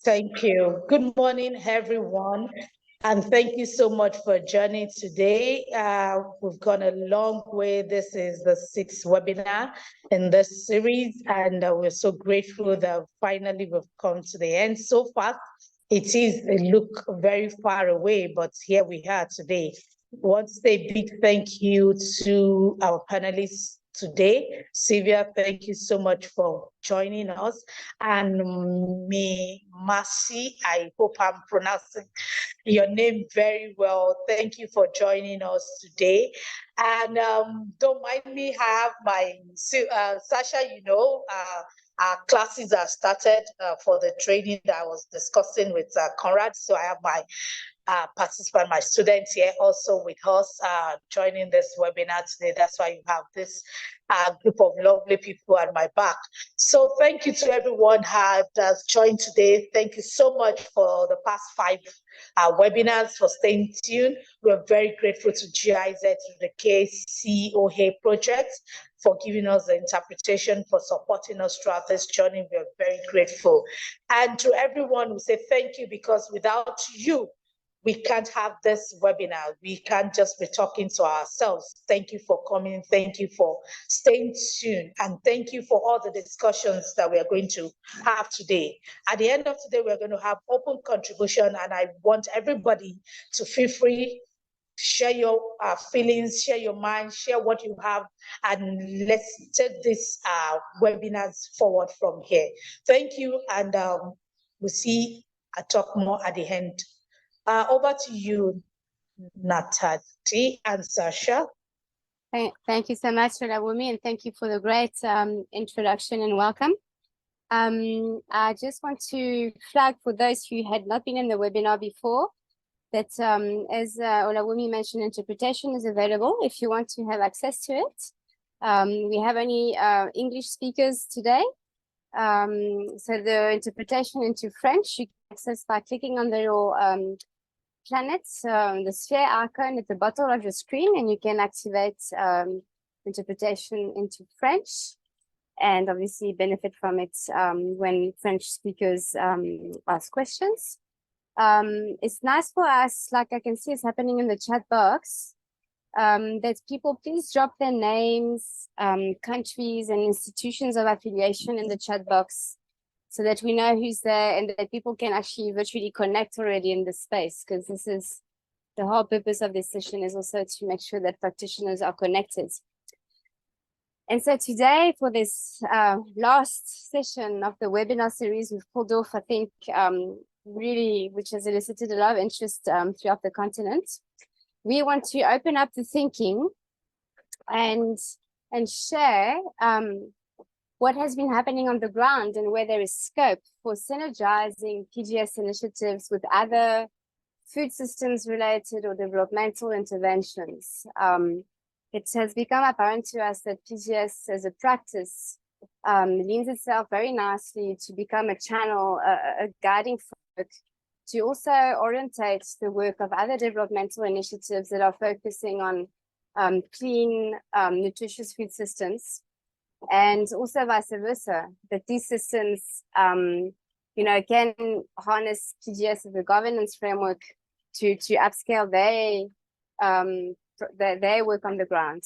Thank you. Good morning, everyone. And thank you so much for joining today. We've gone a long way. This is the 6th webinar in this series, and we're so grateful that finally we've come to the end. So fast, it look very far away, but here we are today. I want to say a big thank you to our panelists today. Sylvia, thank you so much for joining us. And me, Mercy, I hope I'm pronouncing your name very well. Thank you for joining us today. And don't mind me, have my, Sasha, our classes are started for the training that I was discussing with Conrad. So I have my participant, my students here also with us joining this webinar today. That's why you have this group of lovely people at my back. So thank you to everyone who has joined today. Thank you so much for the past 5 webinars, for staying tuned. We're very grateful to GIZ, to the KCOA project, for giving us the interpretation, for supporting us throughout this journey. We are very grateful. And to everyone, we say thank you, because without you, we can't have this webinar. We can't just be talking to ourselves. Thank you for coming. Thank you for staying tuned. And thank you for all the discussions that we are going to have today. At the end of today, we're going to have open contribution, and I want everybody to feel free, share your feelings, share your mind, share what you have, and let's take this webinars forward from here. Thank you, and we'll see I talk more at the end. Over to you, Natati and Sasha. Thank you so much, Olawumi, and thank you for the great introduction and welcome. I just want to flag for those who had not been in the webinar before that as Olawumi mentioned, interpretation is available if you want to have access to it. We have only English speakers today. So the interpretation into French you can access by clicking on the little planets, the sphere icon at the bottom of your screen, and you can activate interpretation into French and obviously benefit from it when French speakers ask questions. It's nice for us, like I can see is happening in the chat box, that people please drop their names, countries and institutions of affiliation in the chat box, so that we know who's there and that people can actually virtually connect already in this space, because this is the whole purpose of this session, is also to make sure that practitioners are connected. And so today, for this last session of the webinar series, we've pulled off, I think, really, which has elicited a lot of interest throughout the continent. We want to open up the thinking and share what has been happening on the ground and where there is scope for synergizing PGS initiatives with other food systems related or developmental interventions. It has become apparent to us that PGS as a practice leans itself very nicely to become a channel, a guiding framework to also orientate the work of other developmental initiatives that are focusing on clean, nutritious food systems. And also vice versa, that these systems, can harness PGS as a governance framework to upscale their work on the ground.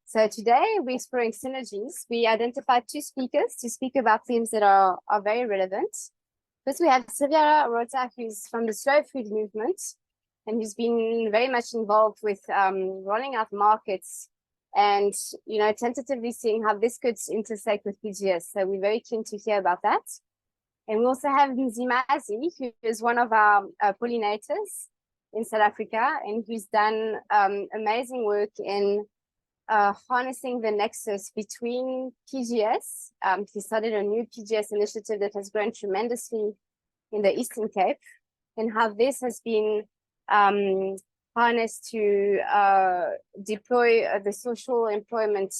So today we're exploring synergies. We identified 2 speakers to speak about themes that are very relevant. First, we have Sylvia Rota, who's from the slow food movement and who's been very much involved with rolling out markets and, tentatively seeing how this could intersect with PGS. So we're very keen to hear about that. And we also have Nzimazi, who is one of our pollinators in South Africa, and who's done amazing work in harnessing the nexus between PGS. He started a new PGS initiative that has grown tremendously in the Eastern Cape, and how this has been harnessed to deploy the Social Employment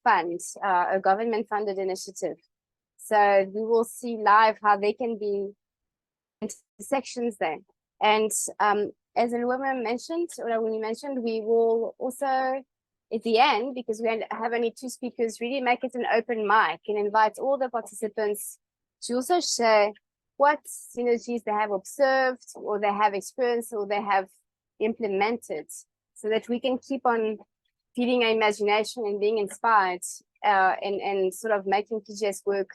Fund, a government-funded initiative. So we will see live how they can be intersections there. And as Olawumi mentioned, we will also, at the end, because we have only 2 speakers, really make it an open mic and invite all the participants to also share what synergies they have observed, or they have experienced, or they have implemented, so that we can keep on feeding our imagination and being inspired, and sort of making PGS work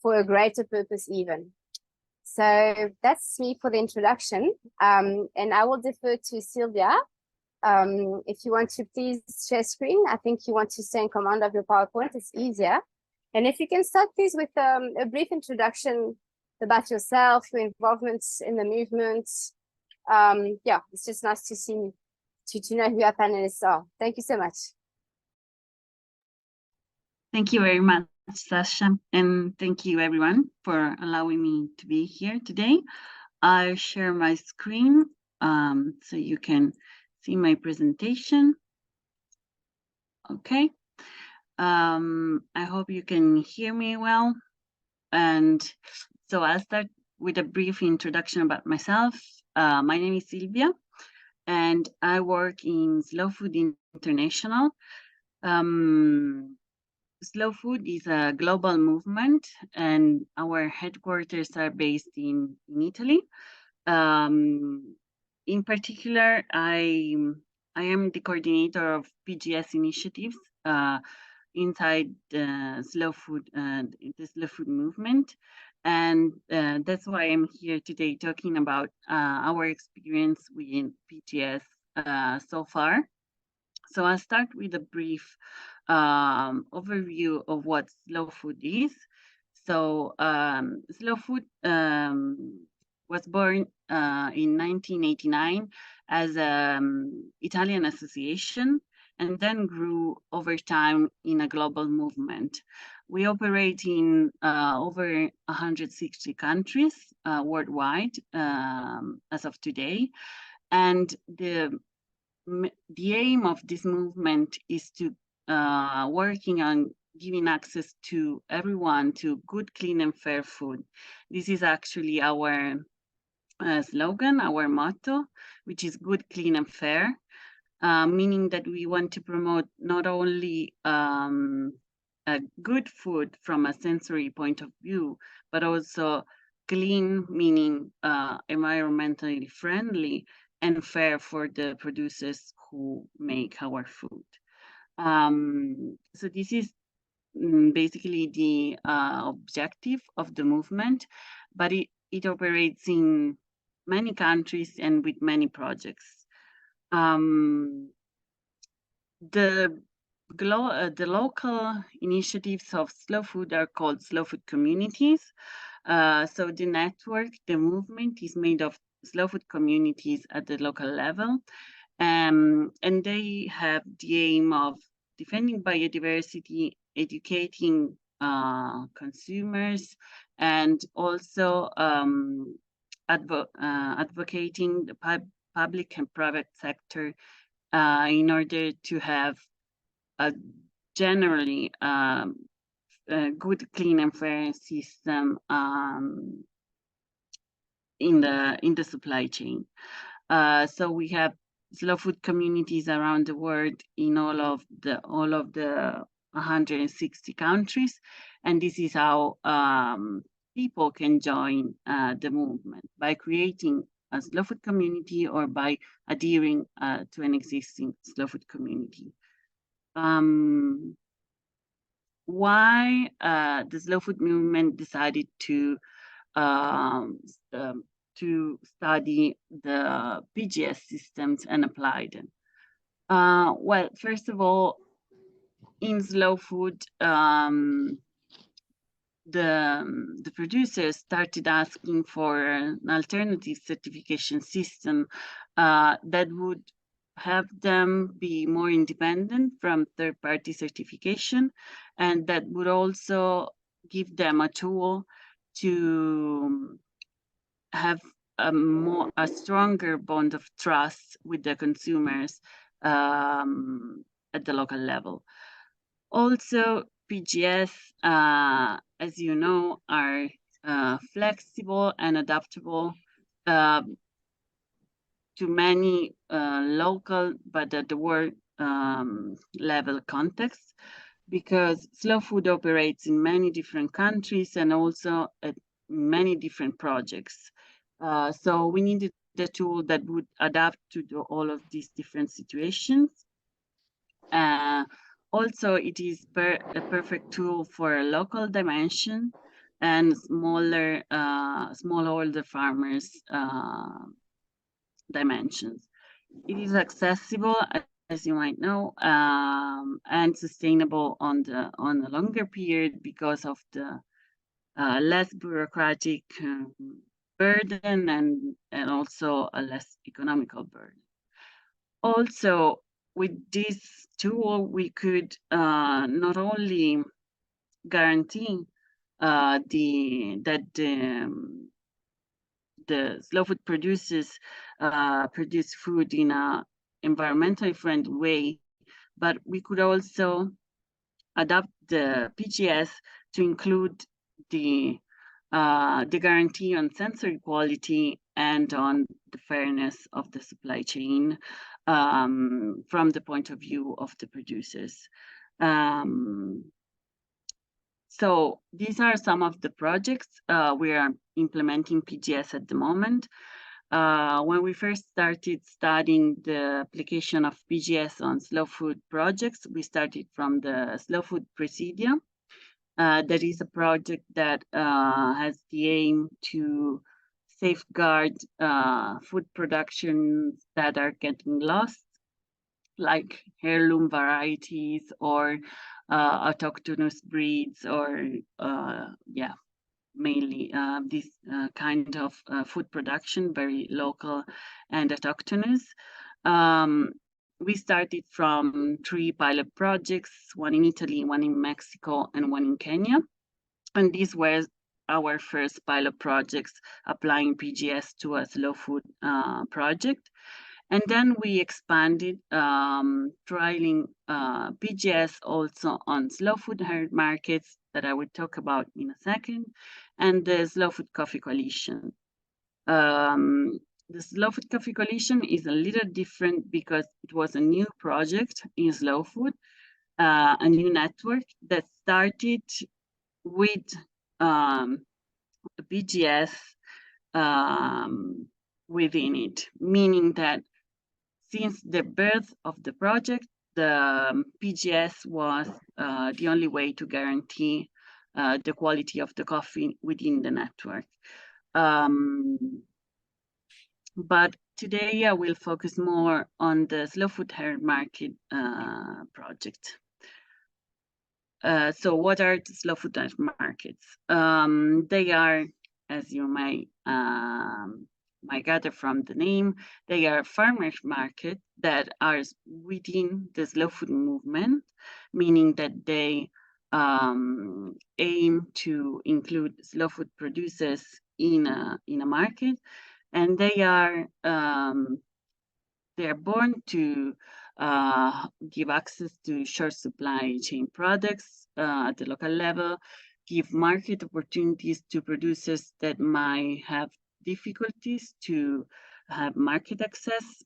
for a greater purpose even. So that's me for the introduction. And I will defer to Sylvia. If you want to please share screen, I think you want to stay in command of your PowerPoint, it's easier. And if you can start please with a brief introduction about yourself, your involvement in the movement. Yeah, it's just nice to see, to know who our panelists are. Thank you so much. Thank you very much, Sasha, and thank you everyone for allowing me to be here today. I'll share my screen so you can see my presentation. Okay. I hope you can hear me well. And so I'll start with a brief introduction about myself. My name is Sylvia, and I work in Slow Food International. Slow food is a global movement, and our headquarters are based in Italy. In particular, I am the coordinator of PGS initiatives inside the slow food movement, and that's why I'm here today talking about our experience with PGS so far. So I'll start with a brief overview of what slow food is. So slow food was born in 1989 as an Italian association, and then grew over time in a global movement. We operate in over 160 countries worldwide as of today, and the aim of this movement is to working on giving access to everyone to good, clean, and fair food. This is actually our slogan, our motto, which is good, clean, and fair, meaning that we want to promote not only good food from a sensory point of view, but also clean, meaning environmentally friendly, and fair for the producers who make our food. So this is basically the objective of the movement, but it operates in many countries and with many projects. The local initiatives of slow food are called slow food communities. So the network, the movement is made of slow food communities at the local level. And they have the aim of defending biodiversity, educating consumers, and also advocating the public and private sector in order to have a generally good, clean, and fair system in the supply chain. So we have slow food communities around the world in all of the 160 countries, and this is how people can join the movement, by creating a slow food community or by adhering to an existing slow food community. Why the slow food movement decided to study the PGS systems and apply them? Well, first of all, in slow food, the producers started asking for an alternative certification system that would have them be more independent from third-party certification, and that would also give them a tool to have a stronger bond of trust with the consumers at the local level. Also, PGS, as you know, are flexible and adaptable to many local, but at the world level contexts, because slow food operates in many different countries and also at many different projects. So we needed a tool that would adapt to all of these different situations. Also, it is a perfect tool for a local dimension and smallholder farmers dimensions. It is accessible, as you might know, and sustainable on a longer period because of the less bureaucratic burden and also a less economical burden. Also, with this tool, we could not only guarantee that the slow food producers produce food in a environmentally friendly way, but we could also adapt the PGS to include the guarantee on sensory quality and on the fairness of the supply chain from the point of view of the producers. So these are some of the projects we are implementing PGS at the moment. When we first started studying the application of PGS on slow food projects, we started from the Slow Food Presidia. That is a project that has the aim to safeguard food productions that are getting lost, like heirloom varieties or autochthonous breeds, or mainly this kind of food production, very local and autochthonous. We started from 3 pilot projects, one in Italy, one in Mexico, and one in Kenya. And these were our first pilot projects applying PGS to a slow food project. And then we expanded, trialing PGS also on slow food herd markets that I will talk about in a second, and the Slow Food Coffee Coalition. The Slow Food Coffee Coalition is a little different because it was a new project in slow food, a new network that started with PGS within it, meaning that since the birth of the project, the PGS was the only way to guarantee the quality of the coffee within the network. But today I will focus more on the slow food herd market project. So what are the slow food herd markets? They are, as you might gather from the name, they are farmers market that are within the slow food movement, meaning that they aim to include slow food producers in a market, and they are born to give access to short supply chain products at the local level, give market opportunities to producers that might have difficulties to have market access.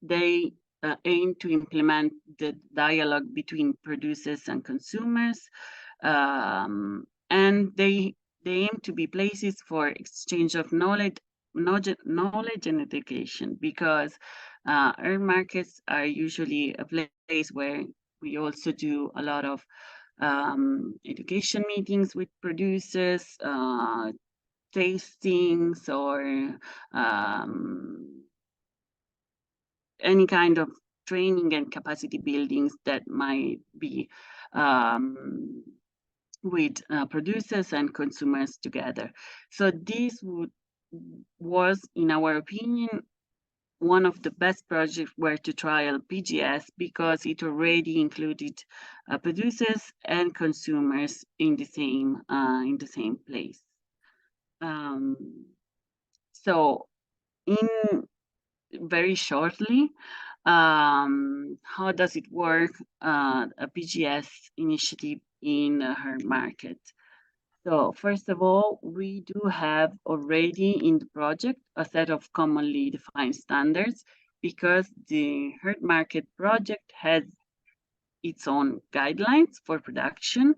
They aim to implement the dialogue between producers and consumers, and they aim to be places for exchange of knowledge and education, because our markets are usually a place where we also do a lot of education meetings with producers, tastings, or any kind of training and capacity buildings that might be with producers and consumers together. So this was, in our opinion, one of the best projects where to trial PGS, because it already included producers and consumers in the same place. So, very shortly, how does it work? A PGS initiative in her market. So first of all, we do have already in the project a set of commonly defined standards, because the herd market project has its own guidelines for production.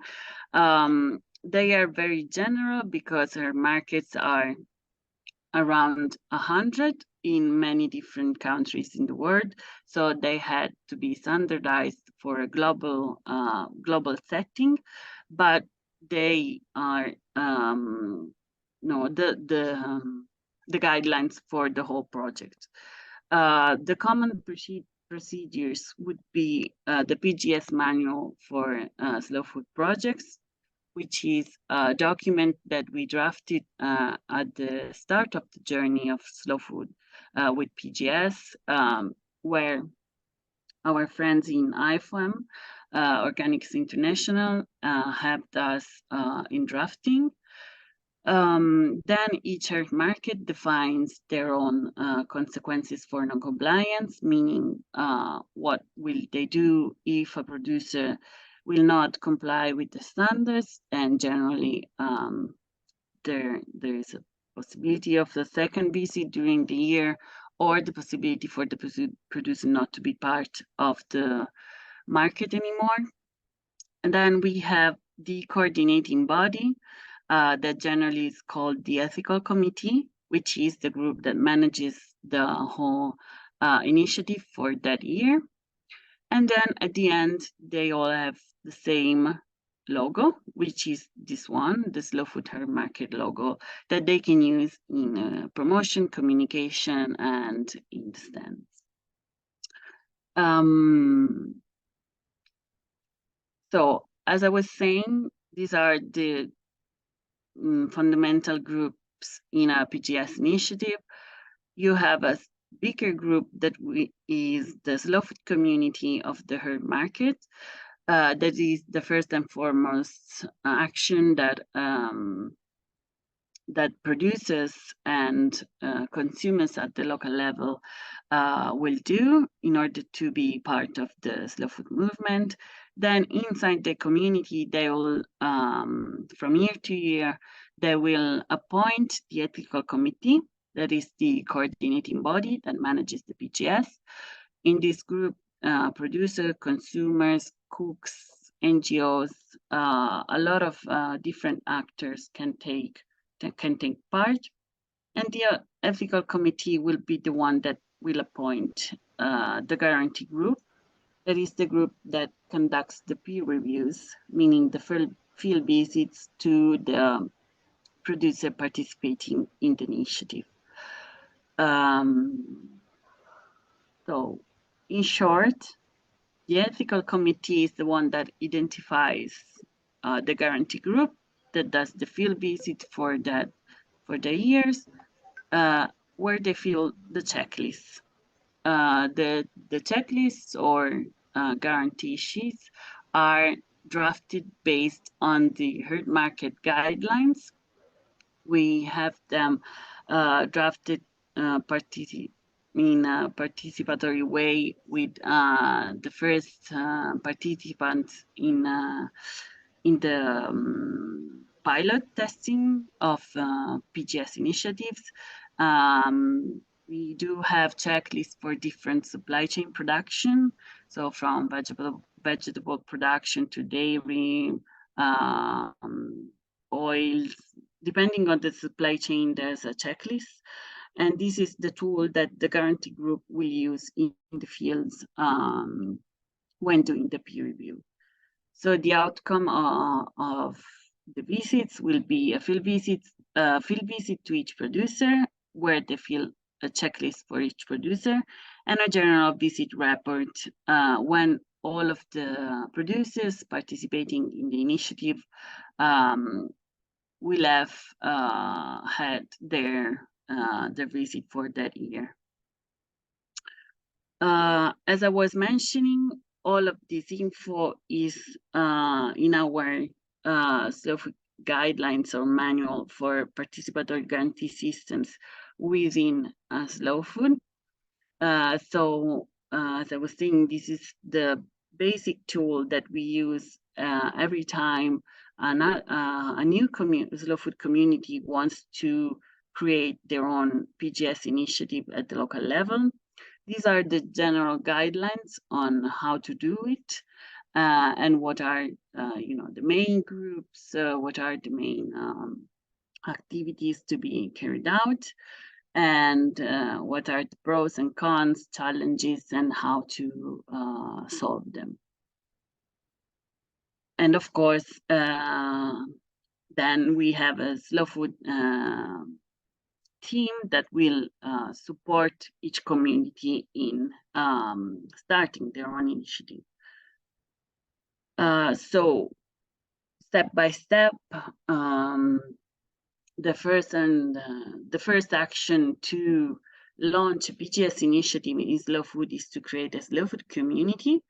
They are very general because her markets are around 100 in many different countries in the world. So they had to be standardized for a global setting, but they are no the guidelines for the whole project. The common procedures would be the PGS manual for slow food projects, which is a document that we drafted at the start of the journey of slow food with PGS, where our friends in IFOM, Organics International, helped us in drafting. Then each health market defines their own consequences for non-compliance, meaning what will they do if a producer will not comply with the standards, and generally there is a possibility of the second visit during the year, or the possibility for the producer not to be part of the market anymore. And then we have the coordinating body that generally is called the ethical committee, which is the group that manages the whole initiative for that year. And then at the end, they all have the same logo, which is this one, the Slow Food Herb Market logo, that they can use in promotion, communication, and in the stands. So as I was saying, these are the fundamental groups in a PGS initiative. You have a bigger group that is the slow food community of the herb market. That is the first and foremost action that that producers and consumers at the local level will do in order to be part of the slow food movement. Then inside the community, they will, from year to year, they will appoint the ethical committee, that is the coordinating body that manages the PGS. In this group, producers, consumers, cooks, NGOs, a lot of different actors can take part, and the ethical committee will be the one that will appoint the guarantee group. That is the group that conducts the peer reviews, meaning the field visits to the producer participating in the initiative. So in short, the ethical committee is the one that identifies the guarantee group, that does the field visit for the years, where they fill the checklists. The checklists or guarantee sheets are drafted based on the herd market guidelines. We have them drafted in a participatory way with the first participants in the pilot testing of PGS initiatives. We do have checklists for different supply chain production, so from vegetable production to dairy, oils. Depending on the supply chain, there's a checklist. And this is the tool that the guarantee group will use in the fields when doing the peer review. So the outcome of the visits will be a field visit to each producer, where they fill a checklist for each producer, and a general visit report when all of the producers participating in the initiative will have had their visit for that year. As I was mentioning, all of this info is in our slow food guidelines or manual for participatory guarantee systems within slow food. So as I was saying, this is the basic tool that we use every time a new slow food community wants to create their own PGS initiative at the local level. These are the general guidelines on how to do it. and what are the main groups, what are the main activities to be carried out, and what are the pros and cons, challenges, and how to solve them. And of course, then we have a slow food team that will support each community in starting their own initiative. So step by step, the first action to launch a PGS initiative in slow food is to create a slow food community.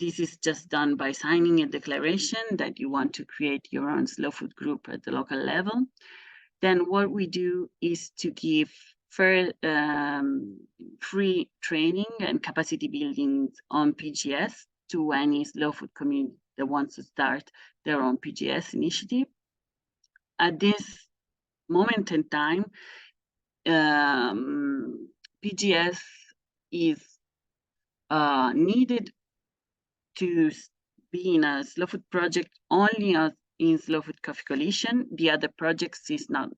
This is just done by signing a declaration that you want to create your own slow food group at the local level. Then what we do is to give free training and capacity building on PGS to any slow food community that wants to start their own PGS initiative. At this moment in time, PGS is needed to be in a slow food project only in Slow Food Coffee Coalition. The other projects is not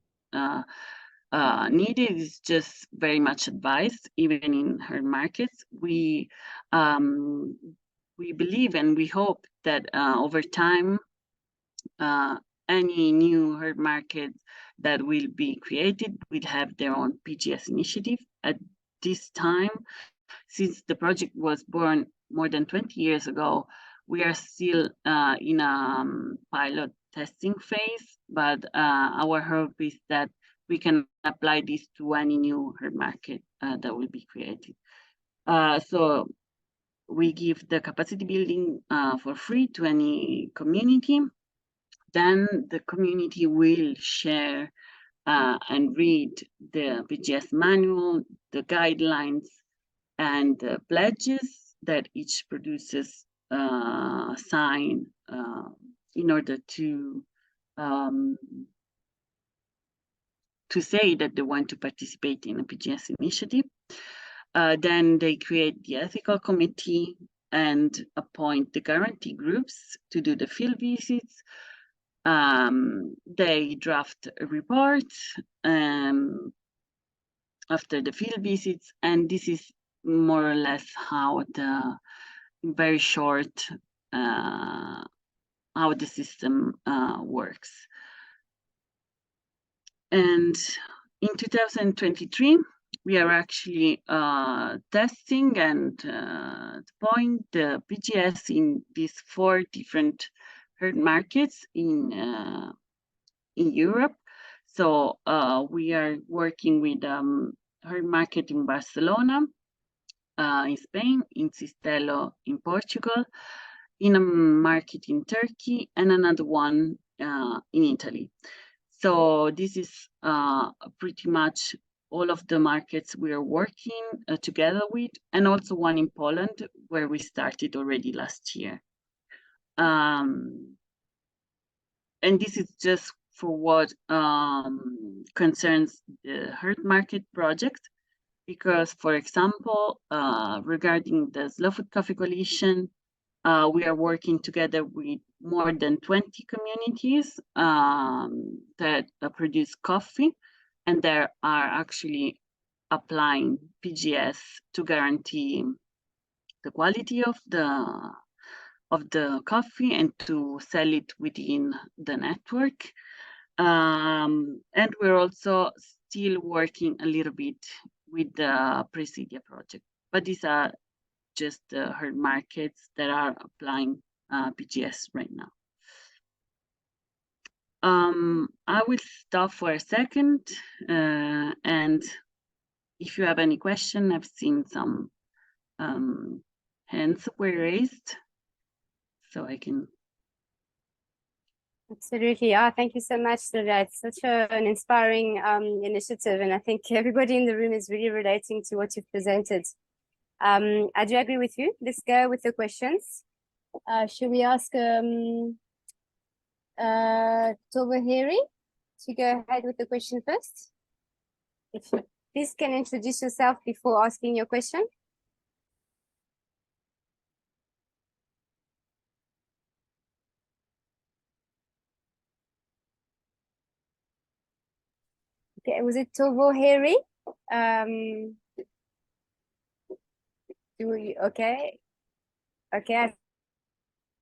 needed. It's just very much advised, even in herd markets. We believe and we hope that over time, any new herd market that will be created will have their own PGS initiative. At this time, since the project was born more than 20 years ago, we are still in a pilot testing phase, but our hope is that we can apply this to any new herd market that will be created. So we give the capacity building for free to any community. Then the community will share and read the PGS manual, the guidelines, and the pledges that each producers sign in order to say that they want to participate in a PGS initiative. Then they create the ethical committee and appoint the guarantee groups to do the field visits. They draft a report after the field visits, and this is more or less how very short, how the system works. And in 2023, we are actually testing and deploying the PGS in these 4 different herd markets in Europe. So we are working with herd market in Barcelona, in Spain, in Cistello in Portugal, in a market in Turkey, and another one in Italy. So this is pretty much all of the markets we are working together with, and also one in Poland where we started already last year. And this is just for what concerns the herd market project, because, for example, regarding the Slow Food Coffee Coalition, we are working together with more than 20 communities that produce coffee, and they are actually applying PGS to guarantee the quality of the coffee and to sell it within the network. And we're also still working a little bit with the Presidia project, but these are just the herd markets that are applying PGS right now. I will stop for a second, and if you have any question, I've seen some hands were raised, so I can. Absolutely. Thank you so much, Sylvia. It's such an inspiring initiative, and I think everybody in the room is really relating to what you've presented. I do agree with you. Let's go with the questions. Should we ask Tovahiri to go ahead with the question first? If you please can introduce yourself before asking your question. Okay, was it Tovoheri? Okay. Okay.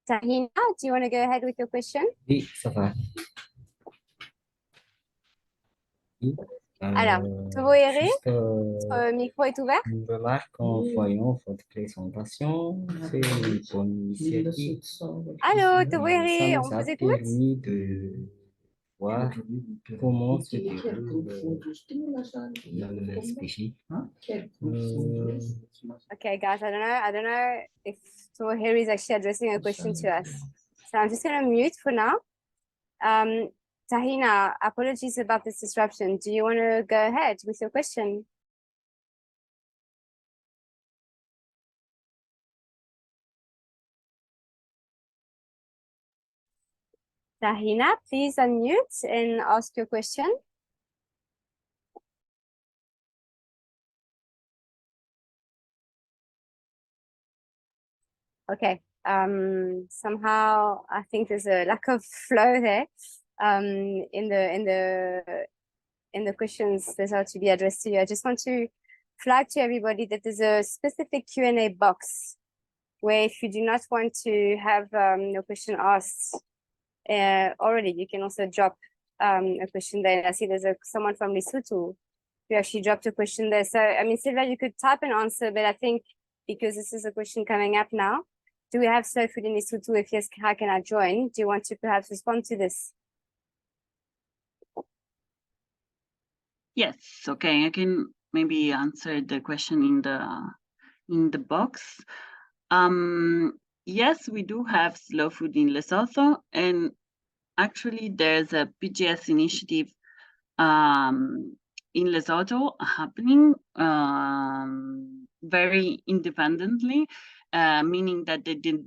Tahina, do you want to go ahead with your question? Oui, ça va. Oui. Alors, Tovoheri, Jusque votre micro est ouvert? une remarque en voyant votre présentation, c'est une bonne initiative. Allô, Ça Tovoheri, on nous a vous écoute? permis de voir comment se déroule le species. Okay, guys, I don't know if Tovoheri is actually addressing a question to us. So I'm just going to mute for now. Tahina, apologies about this disruption. Do you want to go ahead with your question? Tahina, please unmute and ask your question. Okay. Somehow I think there's a lack of flow there. In the questions that are to be addressed to you. I just want to flag to everybody that there's a specific Q&A box where if you do not want to have your question asked already, you can also drop a question there. I see there's someone from Lesotho who actually dropped a question there. So, I mean, Silvia, you could type an answer, but I think because this is a question coming up now, do we have slow food in Lesotho? If yes, how can I join? Do you want to perhaps respond to this? Yes, okay, I can maybe answer the question in the box. Yes, we do have slow food in Lesotho, and actually there's a PGS initiative in Lesotho happening very independently, meaning that they do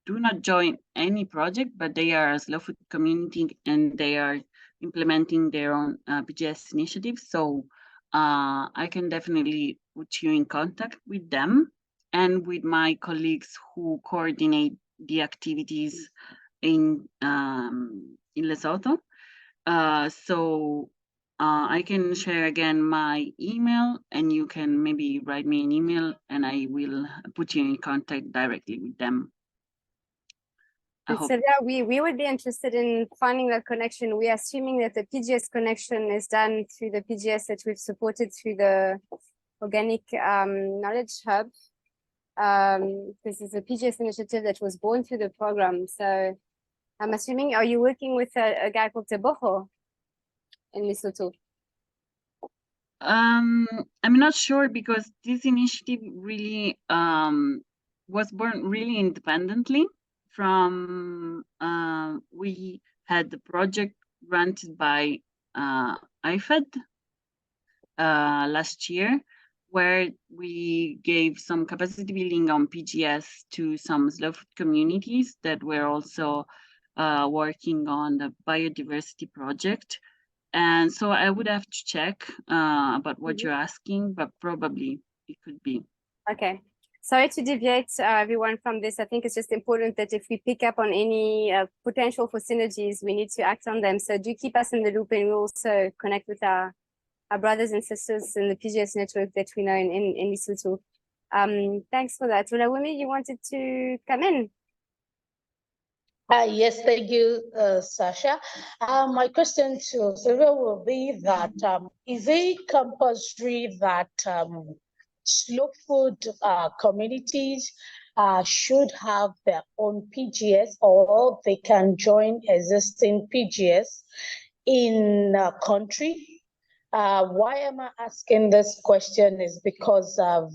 not join any project, but they are a slow food community and they are implementing their own PGS initiatives. So I can definitely put you in contact with them and with my colleagues who coordinate the activities in Lesotho. So I can share again my email, and you can maybe write me an email and I will put you in contact directly with them. So yeah, we would be interested in finding that connection. We are assuming that the PGS connection is done through the PGS that we've supported through the Organic Knowledge Hub. This is a PGS initiative that was born through the program. So I'm assuming, are you working with a guy called Teboho in Lesotho? I'm not sure because this initiative really was born really independently from we had the project granted by IFED last year, where we gave some capacity building on PGS to some slow food communities that were also working on the biodiversity project. And so I would have to check about what you're asking, but probably it could be. Okay. Sorry to deviate everyone from this. I think it's just important that if we pick up on any potential for synergies, we need to act on them. So do keep us in the loop, and we'll also connect with our brothers and sisters in the PGS network that we know in Lesotho. Thanks for that. Wumi, you wanted to come in? Yes, thank you, Sasha. My question to Sylvia will be that is it compulsory that slow food communities should have their own PGS, or they can join existing PGS in a country? Why am I asking this question is because I've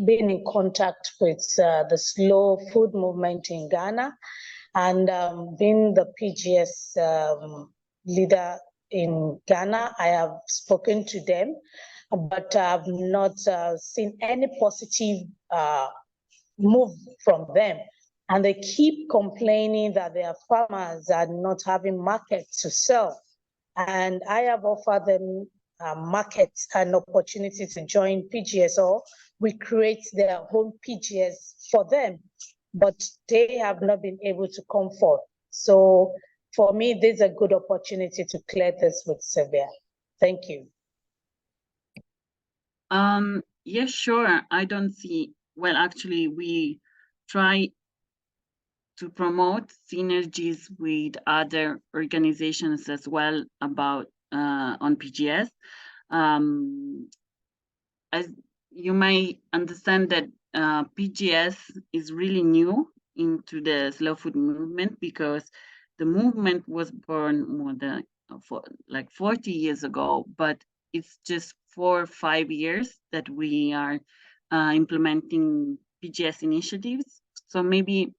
been in contact with the slow food movement in Ghana, and being the PGS leader in Ghana, I have spoken to them, but I've not seen any positive move from them. And they keep complaining that their farmers are not having markets to sell. And I have offered them markets and opportunity to join PGS, or we create their own PGS for them, but they have not been able to come forth. So for me, this is a good opportunity to clear this with Sylvia. Thank you. Yeah, sure. I don't see, well, actually, we try to promote synergies with other organizations as well about on PGS. As you may understand that PGS is really new into the slow food movement, because the movement was born more than like 40 years ago, but it's just 4 or 5 years that we are implementing PGS initiatives. So maybe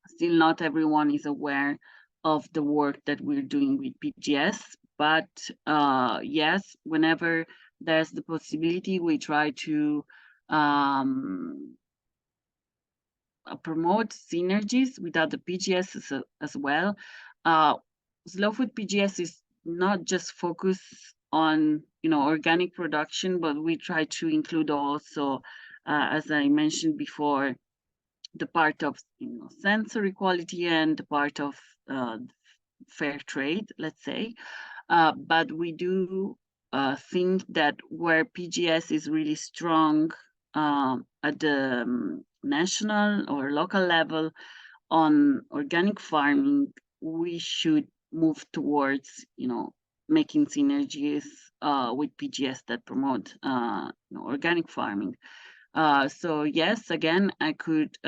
still not everyone is aware of the work that we're doing with PGS, but yes, whenever there's the possibility, we try to promote synergies with other PGS as well. Slow food PGS is not just focused on organic production, but we try to include also, as I mentioned before, the part of sensory quality and the part of fair trade, let's say. But we do think that where PGS is really strong at the national or local level on organic farming, we should move towards making synergies with PGS that promote organic farming. So yes, again, I could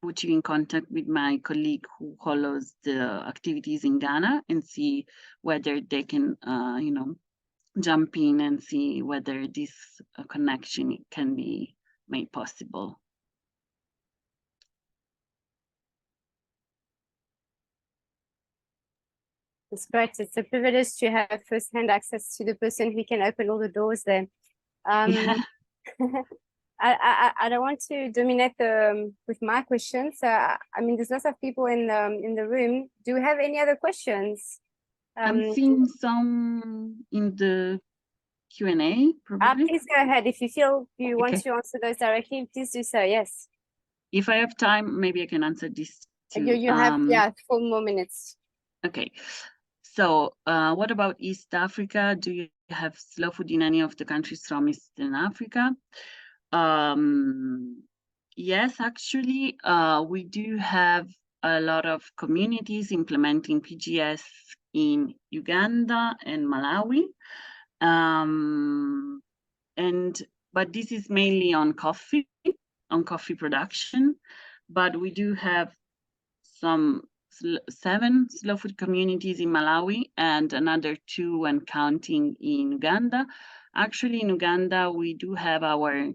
put you in contact with my colleague who follows the activities in Ghana and see whether they can, jump in and see whether this connection can be made possible. It's great. It's a privilege to have first-hand access to the person who can open all the doors there. Yeah. I don't want to dominate with my questions. I mean, there's lots of people in the room. Do we have any other questions? I'm seeing some in the Q&A, probably. Please go ahead. If you feel you want Okay. to answer those directly, please do so. Yes. If I have time, maybe I can answer this too. You have 4 more minutes. Okay. So what about East Africa? Do you have slow food in any of the countries from Eastern Africa? Yes, actually, we do have a lot of communities implementing PGS in Uganda and Malawi. But this is mainly on coffee production. But we do have some 7 slow food communities in Malawi and another 2 when counting in Uganda. Actually, in Uganda, we do have our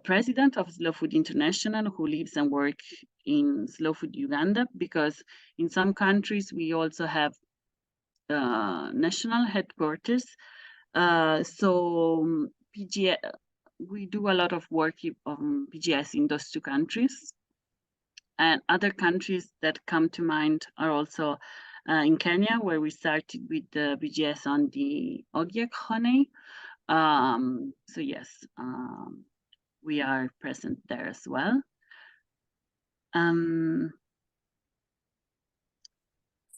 president of Slow Food International who lives and works in Slow Food Uganda, because in some countries we also have national headquarters. So PGS, we do a lot of work on PGS in those 2 countries. And other countries that come to mind are also in Kenya, where we started with the PGS on the ogiek honey. So yes, we are present there as well.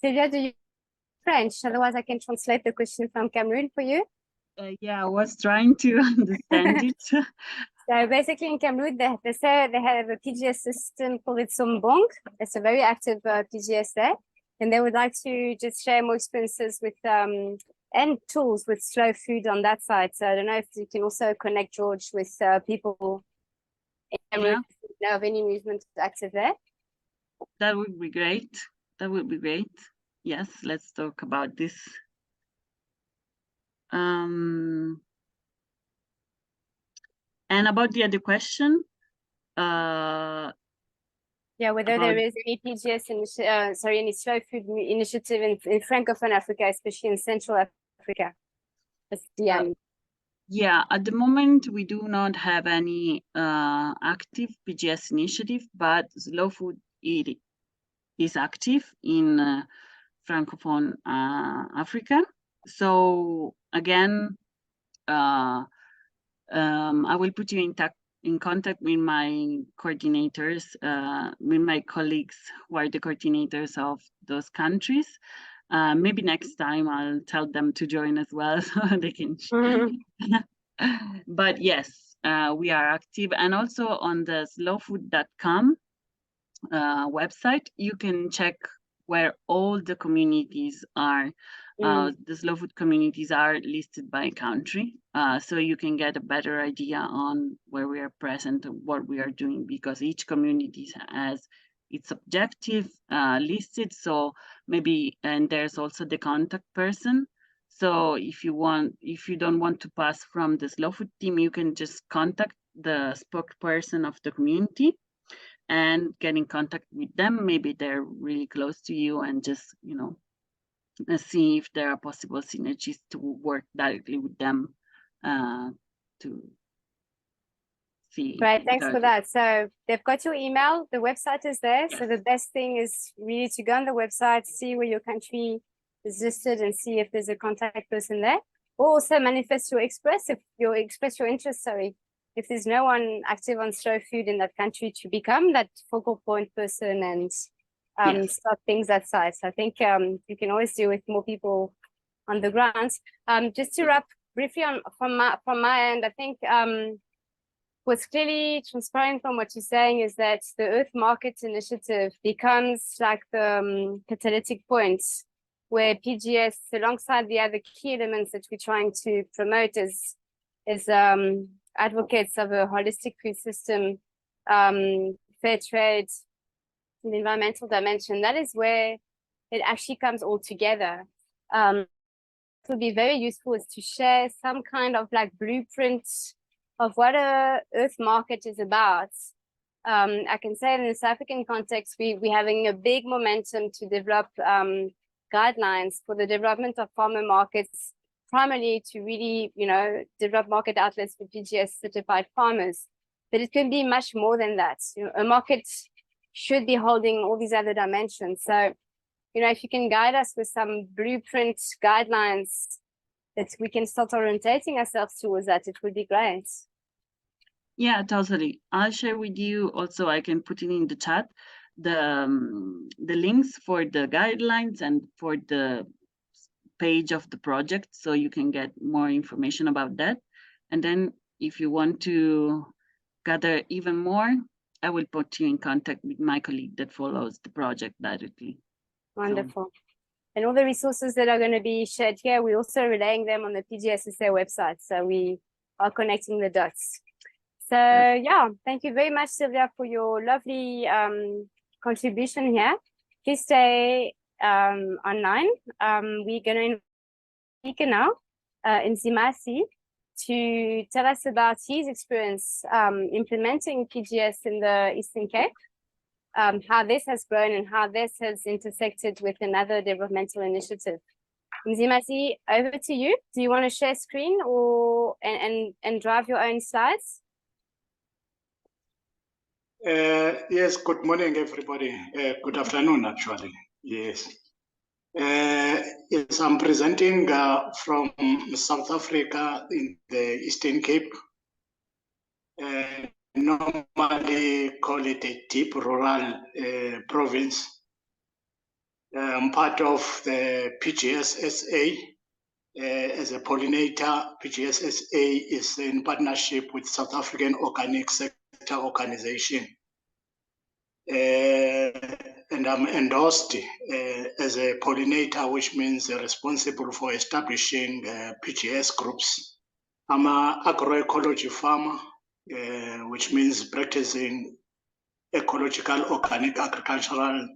Sylvia, do you French? Otherwise, I can translate the question from Cameroon for you. Yeah, I was trying to understand it. So basically in Cameroon, they say they have a PGS system called Sombong. It's a very active PGS there. And they would like to just share more experiences with and tools with slow food on that side. So I don't know if you can also connect George with people in Cameroon who know of any movement active there. That would be great. That would be great. Yes, let's talk about this. And about the other question, yeah, whether there is any PGS, any slow food initiative in francophone Africa, especially in Central Africa. Yeah, at the moment we do not have any active PGS initiative, but slow food is active in francophone Africa. So again, I will put you in contact with my coordinators, with my colleagues who are the coordinators of those countries. Maybe next time I'll tell them to join as well so they can. But yes, we are active, and also on the slowfood.com website, you can check where all the communities are. The slow food communities are listed by country, so you can get a better idea on where we are present and what we are doing, because each community has its objective listed. So maybe, and there's also the contact person. So if you don't want to pass from the slow food team, you can just contact the spokesperson of the community and get in contact with them. Maybe they're really close to you, and just, see if there are possible synergies to work directly with them to see. Great, thanks for that. So they've got your email, the website is there. So the best thing is really to go on the website, see where your country is listed, and see if there's a contact person there. Or also manifest your express your interest, sorry. If there's no one active on slow food in that country, to become that focal point person and start things that size. So I think you can always do with more people on the ground. Just to wrap briefly on from my end, I think what's clearly transparent from what you're saying is that the Earth Market Initiative becomes like the catalytic point where PGS, alongside the other key elements that we're trying to promote, is advocates of a holistic food system, fair trade, and environmental dimension. That is where it actually comes all together. It would be very useful is to share some kind of like blueprint of what a Earth market is about. I can say in the South African context, we're having a big momentum to develop guidelines for the development of farmer markets, primarily to really, develop market outlets for PGS certified farmers. But it can be much more than that. A market should be holding all these other dimensions. So, if you can guide us with some blueprint guidelines that we can start orientating ourselves towards that, it would be great. Yeah, totally. I'll share with you also, I can put it in the chat, the links for the guidelines and for the page of the project, so you can get more information about that. And then if you want to gather even more, I will put you in contact with my colleague that follows the project directly. Wonderful. And all the resources that are going to be shared here, we're also relaying them on the PGSSA website. So we are connecting the dots. So yeah, thank you very much, Sylvia, for your lovely contribution here. Please stay online. We're going to speak now in Zimasi to tell us about his experience implementing PGS in the Eastern Cape, how this has grown and how this has intersected with another developmental initiative. Zimasi, over to you. Do you want to share screen or and drive your own slides? Yes, good morning, everybody. Good afternoon, actually. Yes. Yes, I'm presenting from South Africa in the Eastern Cape. Normally call it a deep rural province. I'm part of the PGS SA as a pollinator. PGS SA is in partnership with South African Organic Sector Organization. And I'm endorsed as a pollinator, which means responsible for establishing PGS groups. I'm an agroecology farmer, which means practicing ecological organic agricultural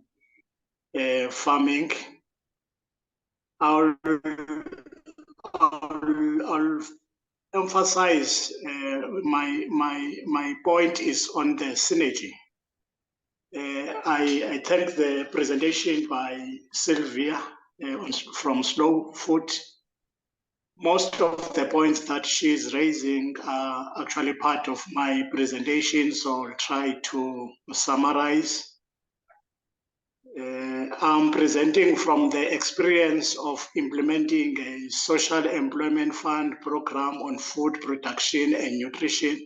farming. I'll emphasize my point is on the synergy. I thank the presentation by Sylvia from Slow Food. Most of the points that she's raising are actually part of my presentation, so I'll try to summarize. I'm presenting from the experience of implementing a social employment fund program on food production and nutrition,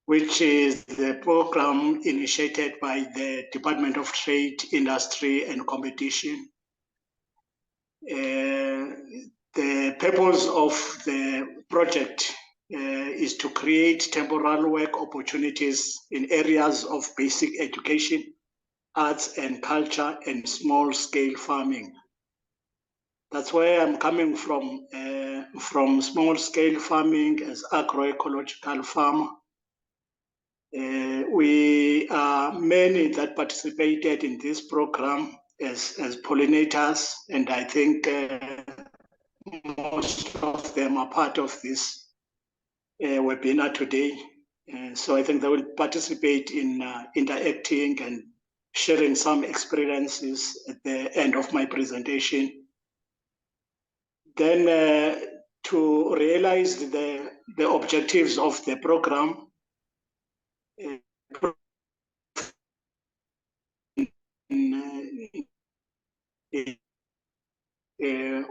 which is the program initiated by the Department of Trade, Industry and Competition. The purpose of the project is to create temporary work opportunities in areas of basic education, arts and culture, and small-scale farming. That's where I'm coming from small-scale farming as agroecological farmer. We are many that participated in this program as pollinators, and I think most of them are part of this webinar today. So I think they will participate in interacting and sharing some experiences at the end of my presentation. Then to realize the objectives of the program,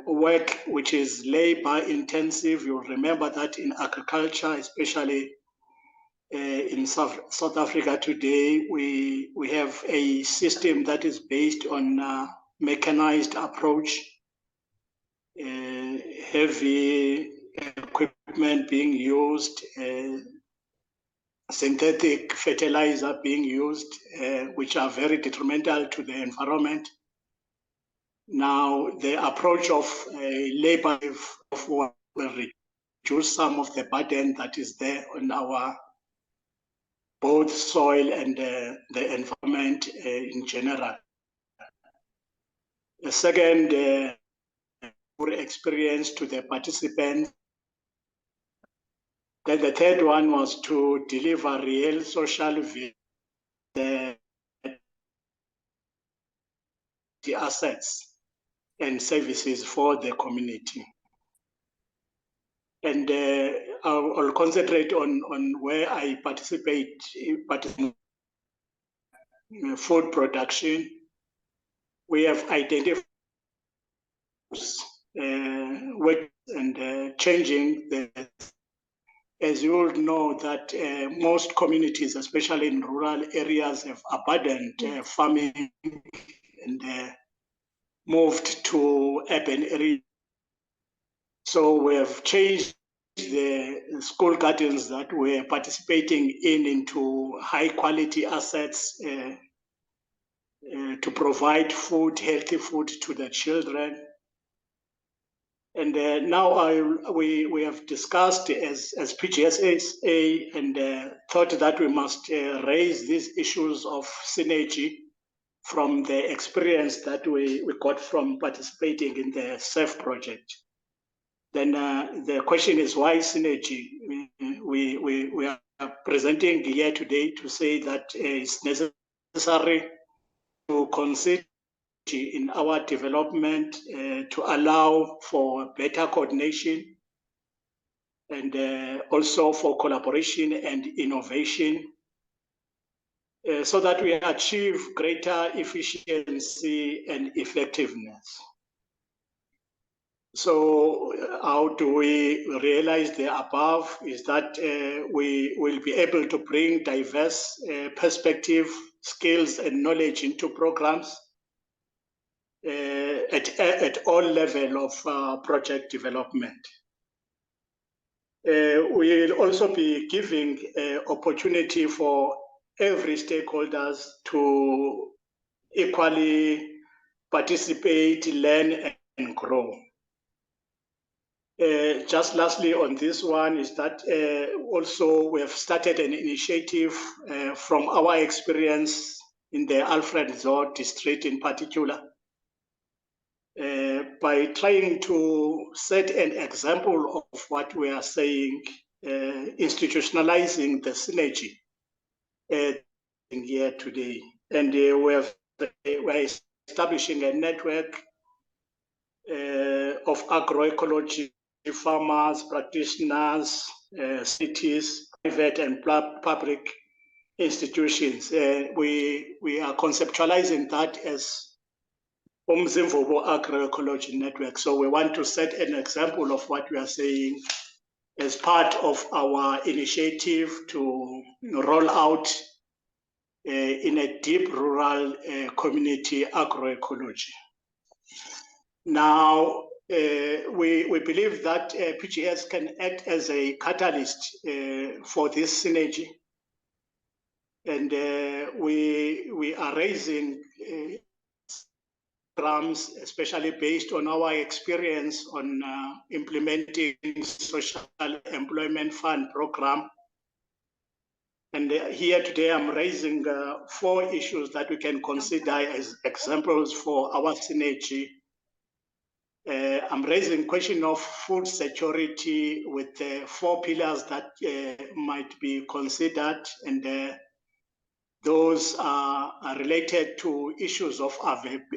work which is labor intensive. You'll remember that in agriculture, especially in South Africa today, we have a system that is based on mechanized approach, heavy equipment being used, synthetic fertilizer being used, which are very detrimental to the environment. Now, the approach of labor will reduce some of the burden that is there on our both soil and the environment in general. The second experience to the participants. Then the third one was to deliver real social value, the assets and services for the community. And I'll concentrate on where I participate in food production. We have identified work and changing the. As you all know that most communities, especially in rural areas, have abandoned farming and moved to urban areas. So we have changed the school gardens that we're participating into high quality assets to provide food, healthy food to the children. And now we have discussed as PGS and thought that we must raise these issues of synergy from the experience that we got from participating in the SAFE project. Then the question is, why synergy? We are presenting here today to say that it's necessary to consider in our development to allow for better coordination and also for collaboration and innovation so that we achieve greater efficiency and effectiveness. So how do we realize the above is that we will be able to bring diverse perspective, skills and knowledge into programs at all levels of project development. We'll also be giving opportunity for every stakeholders to equally participate, learn and grow. Just lastly on this one is that also we have started an initiative from our experience in the Alfred Nzo district in particular, by trying to set an example of what we are saying, institutionalizing the synergy here today. And we're establishing a network of agroecology farmers, practitioners, cities, private and public institutions. We are conceptualizing that as Umzimvubu Agroecology Network. So we want to set an example of what we are saying as part of our initiative to roll out in a deep rural community agroecology. Now, we believe that PGS can act as a catalyst for this synergy. And we are raising programs, especially based on our experience on implementing social employment fund program. And here today, I'm raising 4 issues that we can consider as examples for our synergy. I'm raising question of food security with 4 pillars that might be considered, and those are related to issues of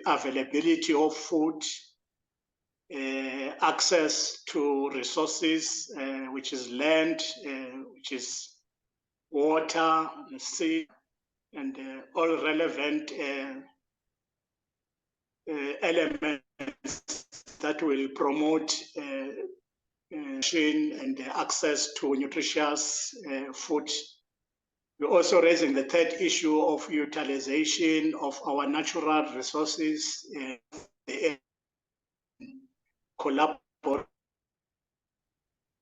availability of food, access to resources, which is land, which is water, sea, and all relevant elements that will promote and access to nutritious food. We're also raising the 3rd issue of utilization of our natural resources, collaborate.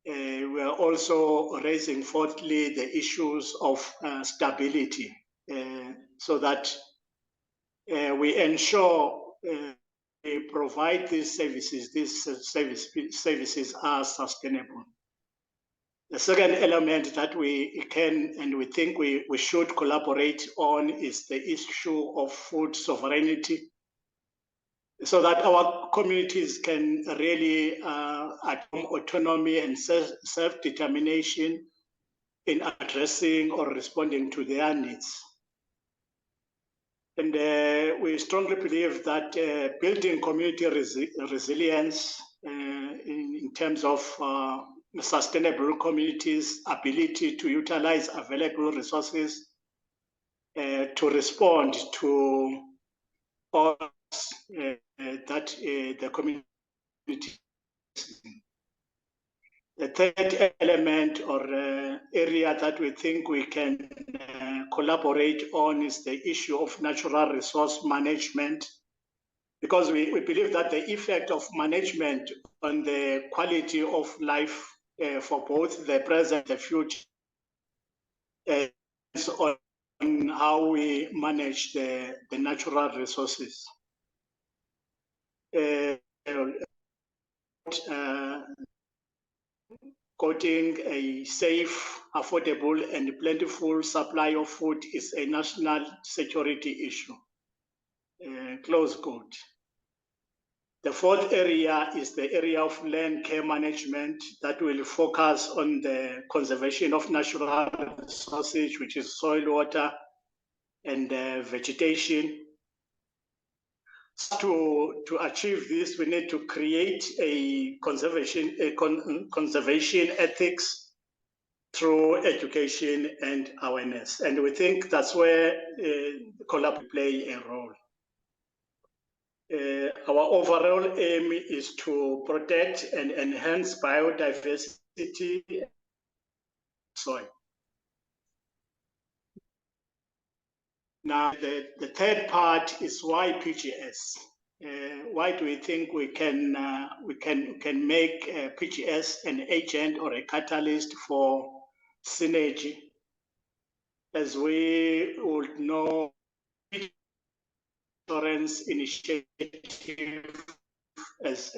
We are also raising 4thly the issues of stability, so that we ensure we provide these services. These services are sustainable. The second element that we can and we think we should collaborate on is the issue of food sovereignty, so that our communities can really attain autonomy and self-determination in addressing or responding to their needs. And we strongly believe that building community resilience in terms of sustainable communities' ability to utilize available resources to respond to all that the community. The 3rd element or area that we think we can collaborate on is the issue of natural resource management, because we believe that the effect of management on the quality of life for both the present and the future is on how we manage the natural resources. Quoting, a safe, affordable, and plentiful supply of food is a national security issue. Close quote. The 4th area is the area of land care management that will focus on the conservation of natural resources, which is soil, water, and vegetation. To achieve this, we need to create a conservation ethics through education and awareness. And we think that's where collaboration play a role. Our overall aim is to protect and enhance biodiversity soil. Now, the 3rd part is WhyPGS. Why do we think we can make PGS an agent or a catalyst for synergy? As we would know, insurance initiative, as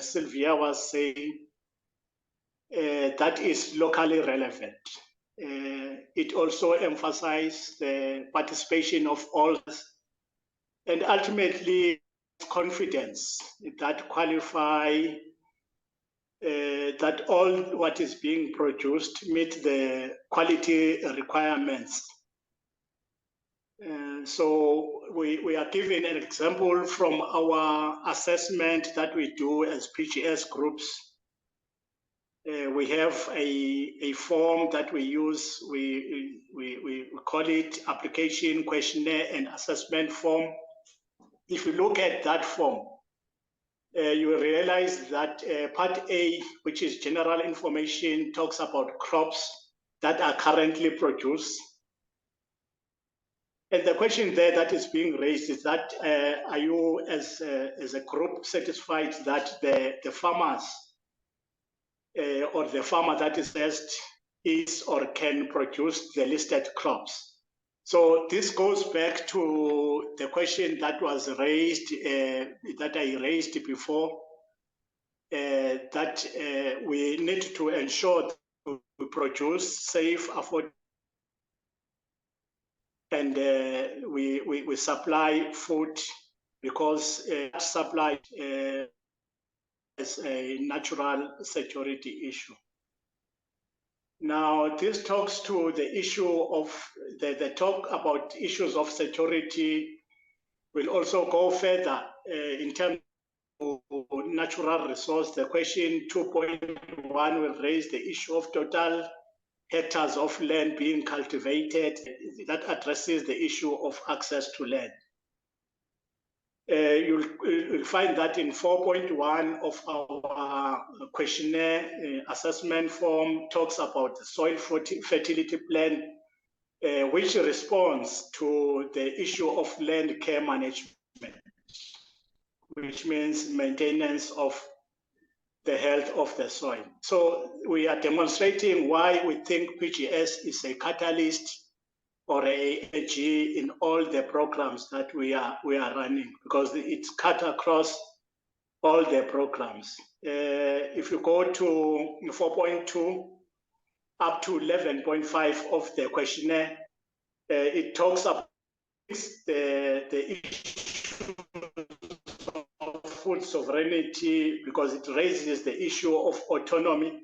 Sylvia was saying, that is locally relevant. It also emphasizes the participation of all, and ultimately confidence that qualify that all what is being produced meet the quality requirements. So we are giving an example from our assessment that we do as PGS groups. We have a form that we use. We call it application questionnaire and assessment form. If you look at that form, you will realize that part A, which is general information, talks about crops that are currently produced. And the question there that is being raised is that are you as a group satisfied that the farmers or the farmer that is best is or can produce the listed crops? So this goes back to the question that was raised, that I raised before, that we need to ensure that we produce safe, affordable, and we supply food, because supply is a natural security issue. Now, this talks to the issue of the talk about issues of security will also go further in terms of natural resource. The question 2.1 will raise the issue of total hectares of land being cultivated. That addresses the issue of access to land. You'll find that in 4.1 of our questionnaire assessment form talks about the soil fertility plan, which responds to the issue of land care management, which means maintenance of the health of the soil. So we are demonstrating why we think PGS is a catalyst or AG in all the programs that we are running, because it's cut across all the programs. If you go to 4.2 up to 11.5 of the questionnaire, it talks about the issue of food sovereignty, because it raises the issue of autonomy.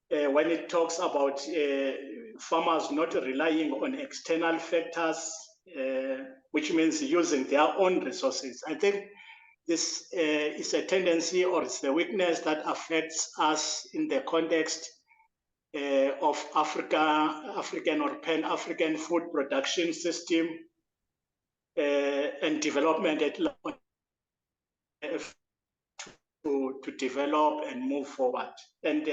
When it talks about farmers not relying on external factors, which means using their own resources. I think this is a tendency, or it's the weakness that affects us in the context of African or Pan-African food production system and development at large, to develop and move forward. And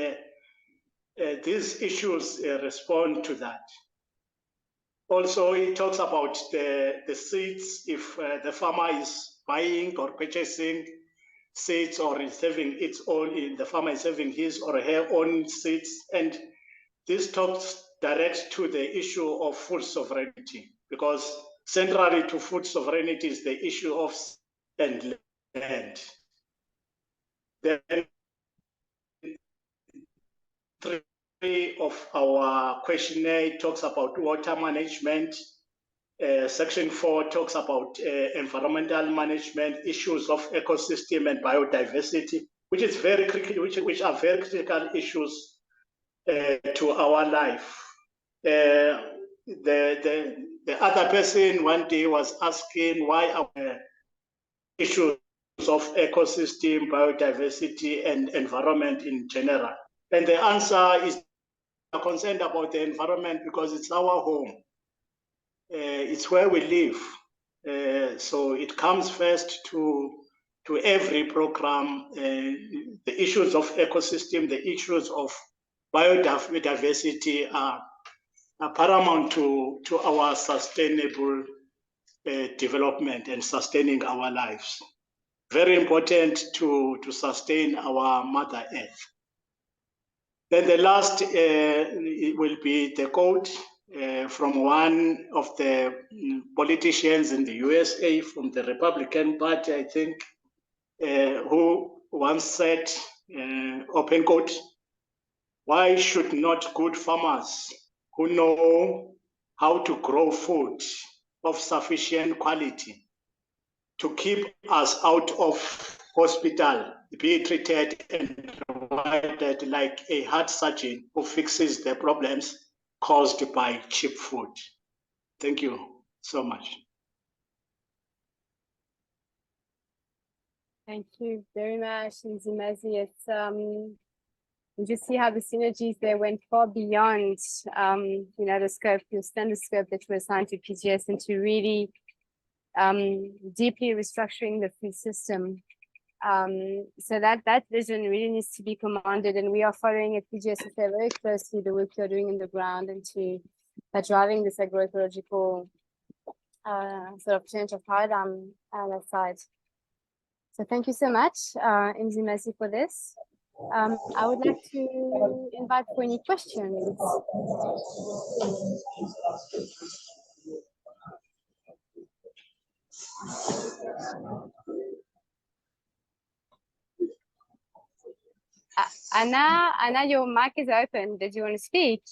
these issues respond to that. Also, it talks about the seeds. If the farmer is buying or purchasing seeds, or is having its own, the farmer is having his or her own seeds. And this talks direct to the issue of food sovereignty, because centrally to food sovereignty is the issue of and land. Then 3 of our questionnaire talks about water management. Section 4 talks about environmental management, issues of ecosystem and biodiversity, which is very critical, which are very critical issues to our life. The other person one day was asking why our issues of ecosystem, biodiversity, and environment in general. And the answer is we're concerned about the environment because it's our home. It's where we live. So it comes first to every program. The issues of ecosystem, the issues of biodiversity are paramount to our sustainable development and sustaining our lives. Very important to sustain our Mother Earth. Then the last will be the quote from one of the politicians in the USA, from the Republican Party, I think, who once said, open quote, "Why should not good farmers who know how to grow food of sufficient quality to keep us out of hospital be treated and provided like a heart surgeon who fixes the problems caused by cheap food?" Thank you so much. Thank you very much, Nzimazi. It's you just see how the synergies there went far beyond the scope, your standard scope that you assigned to PGS, into really deeply restructuring the food system. So that vision really needs to be commanded, and we are following at PGS very closely the work you're doing in the ground and to driving this agroecological sort of change of paradigm on that side. So thank you so much, Mzimazi, for this. I would like to invite for any questions. Anna, your mic is open. Did you want to speak?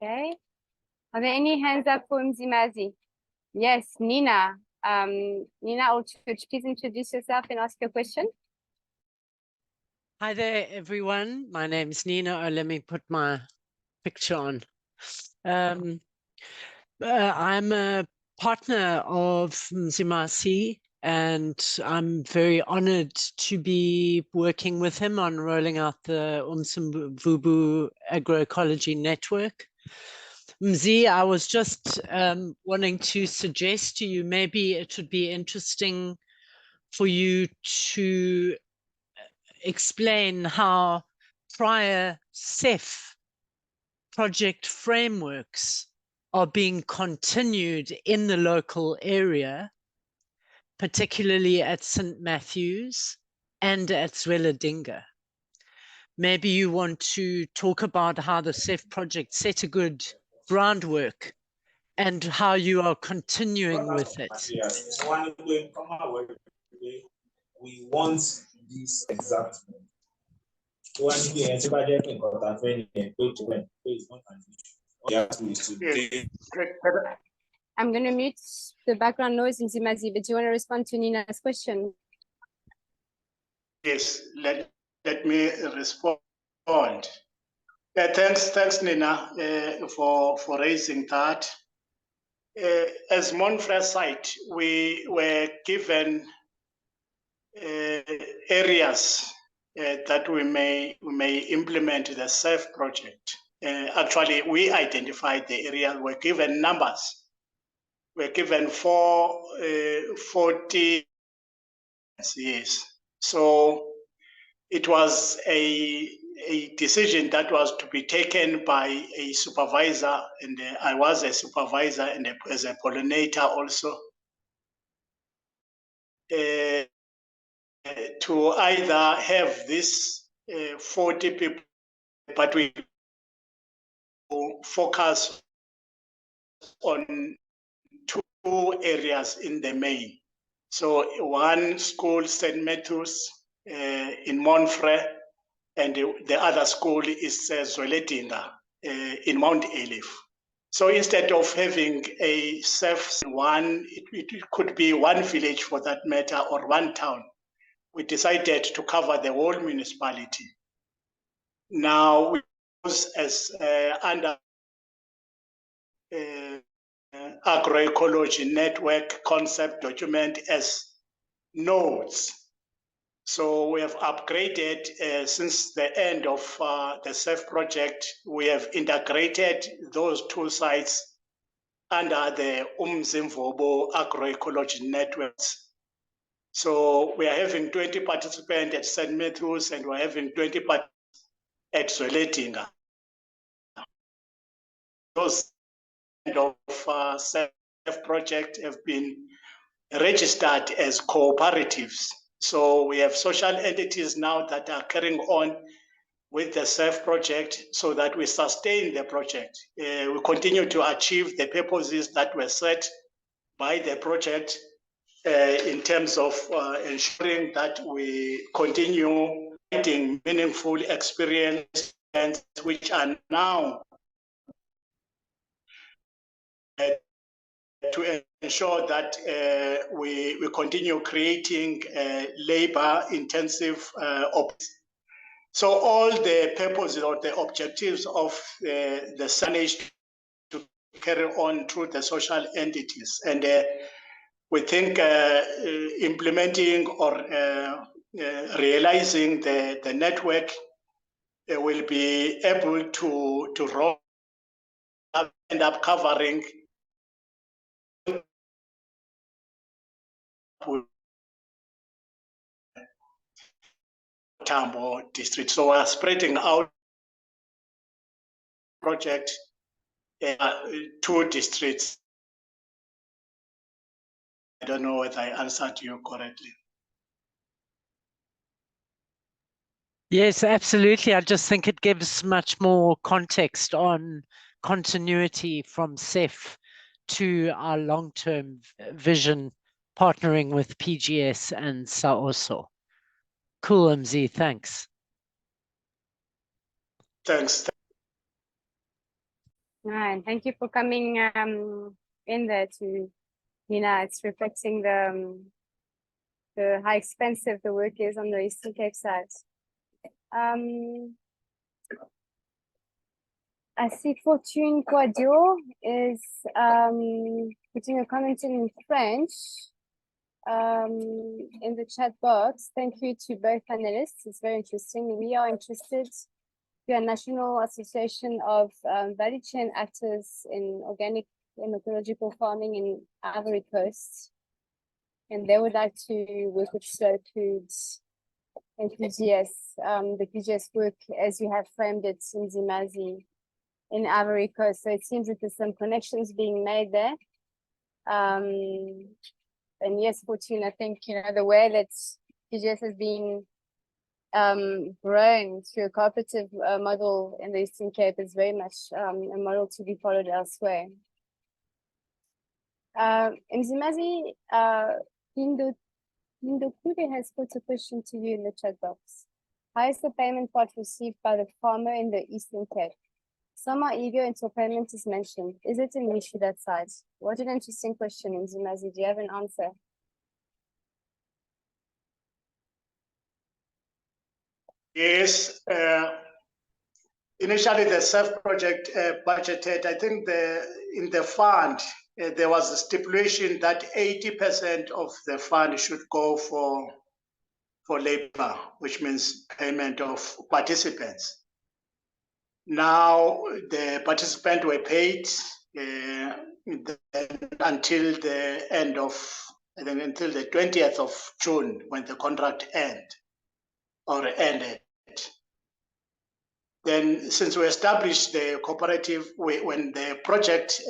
Okay. Are there any hands up for Mzimazi? Yes, Nina. Nina Olchurch, please introduce yourself and ask your question. Hi there, everyone. My name's Nina. Let me put my picture on. I'm a partner of Mzimazi, and I'm very honored to be working with him on rolling out the Umsimvubu Agroecology Network. Mzi, I was just wanting to suggest to you, maybe it would be interesting for you to explain how prior CEF project frameworks are being continued in the local area, particularly at St. Matthews and at Zweledinga. Maybe you want to talk about how the CEF project set a good groundwork and how you are continuing with it. We want this exact. I'm going to mute the background noise in Mzimazi, but do you want to respond to Nina's question? Yes, let me respond. Thanks, Nina, for raising that. As Monfrey site, we were given areas that we may implement the CEF project. Actually, we identified the area. We're given numbers. We're given 40 years. So it was a decision that was to be taken by a supervisor, and I was a supervisor and as a pollinator also, to either have this 40 people, but we focus on two areas in the main. So one school, St. Matthews in Monfrey, and the other school is Zweledinga in Mount Elif. So instead of having a CEF one, it could be one village for that matter, or one town. We decided to cover the whole municipality. Now, we use as under agroecology network concept document as nodes. So we have upgraded since the end of the CEF project. We have integrated those two sites under the Umsimvubu agroecology networks. So we are having 20 participants at St. Matthews, and we're having 20 participants at Zweledinga. Those kind of CEF project have been registered as cooperatives. So we have social entities now that are carrying on with the CEF project so that we sustain the project. We continue to achieve the purposes that were set by the project in terms of ensuring that we continue creating meaningful experiences which are now to ensure that we continue creating labor-intensive So all the purposes or the objectives of the Synergies to carry on through the social entities. And we think implementing or realizing the network will be able to roll up, end up covering Tambo district. So we're spreading out project, 2 districts. I don't know whether I answered you correctly. Yes, absolutely. I just think it gives much more context on continuity from CEF to our long-term vision, partnering with PGS and SAOSO. Cool, MZ, thanks. Thanks. And thank you for coming in there to, it's reflecting the how expensive the work is on the Eastern Cape side. I see Fortune Quadio is putting a comment in French in the chat box. Thank you to both panelists. It's very interesting. We are interested to a national association of value chain actors in organic and ecological farming in Ivory Coast. And they would like to work with Slow Foods and PGS, the PGS work as you have framed it in Zimazi in Ivory Coast. So it seems that there's some connections being made there. And yes, Fortune, I think, the way that PGS has been grown through a cooperative model in the Eastern Cape is very much a model to be followed elsewhere. Mzimazi, Lindo Kude has put a question to you in the chat box. How is the payment part received by the farmer in the Eastern Cape? Some are eager until payment is mentioned. Is it an issue that side? What an interesting question, Mzimazi. Do you have an answer? Yes. Initially, the SEF project budgeted, I think in the fund, there was a stipulation that 80% of the fund should go for labor, which means payment of participants. Now, the participants were paid until the end of, I think until the 20th of June, when the contract ended. Then, since we established the cooperative, when the project